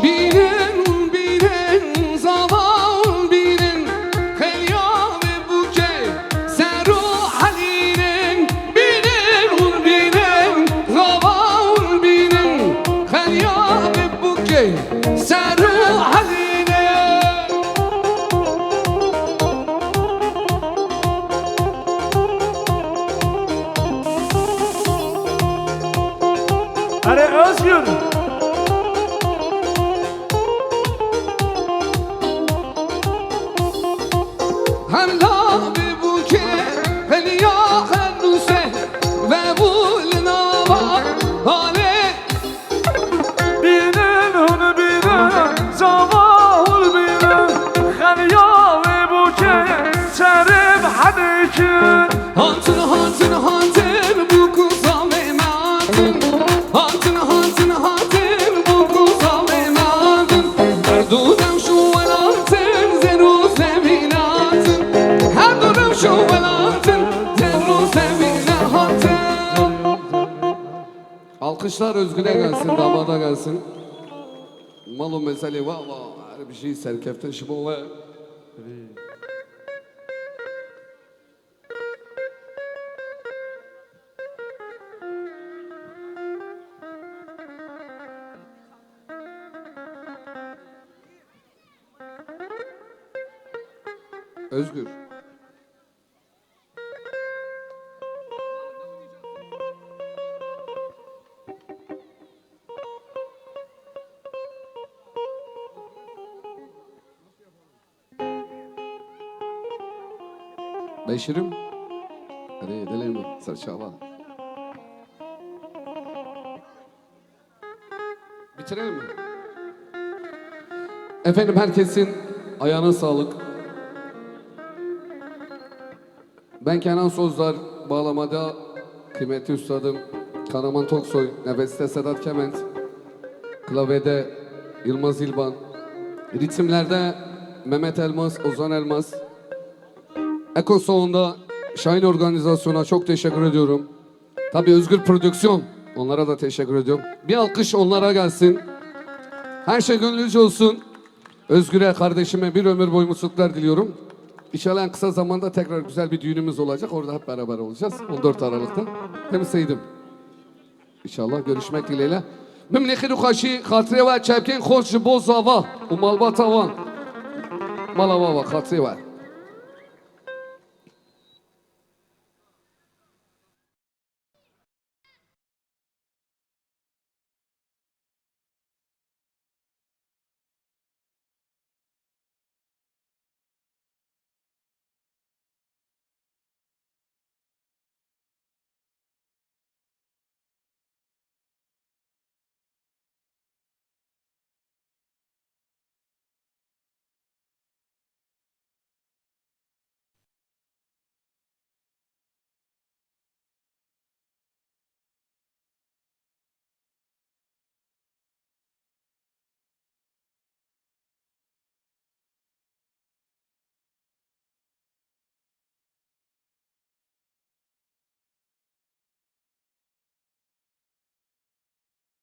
Binin binin zaman binin, Helya ve Buke Seru Halil'in, binin binin zaman. mende Seru haline Hadi Özgür. Hem la bir buket Heli ya hennuse Ve bulina var Hale Binin onu binin, zavahul binin. Khaliya ve buke, çerim hadikin. Hantın hantın hantın bu kuza memadın Hantın hantın hantın bu kuza memadın Dudam şu velantın zeru sevinatın Her dudam şu velantın zeru sevinatın Alkışlar Özgür'e gelsin, damada gelsin. Malum mesele var her bir şey serkefte şıbola. Özgür. Beşirim. Hadi edelim mi? Sarçava. Bitirelim mi? Efendim herkesin ayağına sağlık. Ben Kenan Sozlar, bağlamada kıymetli üstadım Karaman Toksoy, nefeste Sedat Kement, klavyede Yılmaz İlban, ritimlerde Mehmet Elmas, Ozan Elmas, Eko Sound'a, Şahin Organizasyon'a çok teşekkür ediyorum. Tabii Özgür Prodüksiyon, onlara da teşekkür ediyorum. Bir alkış onlara gelsin. Her şey gönlünüzce olsun. Özgür'e, kardeşime bir ömür boyu mutluluklar diliyorum. İnşallah en kısa zamanda tekrar güzel bir düğünümüz olacak. Orada hep beraber olacağız. 14 Aralık'ta. Hem Seydim. İnşallah görüşmek dileğiyle. Mimleki ruhaşi, hatire ve çepkin hoş bozava. Umalbata van. Malava ve hatire ve.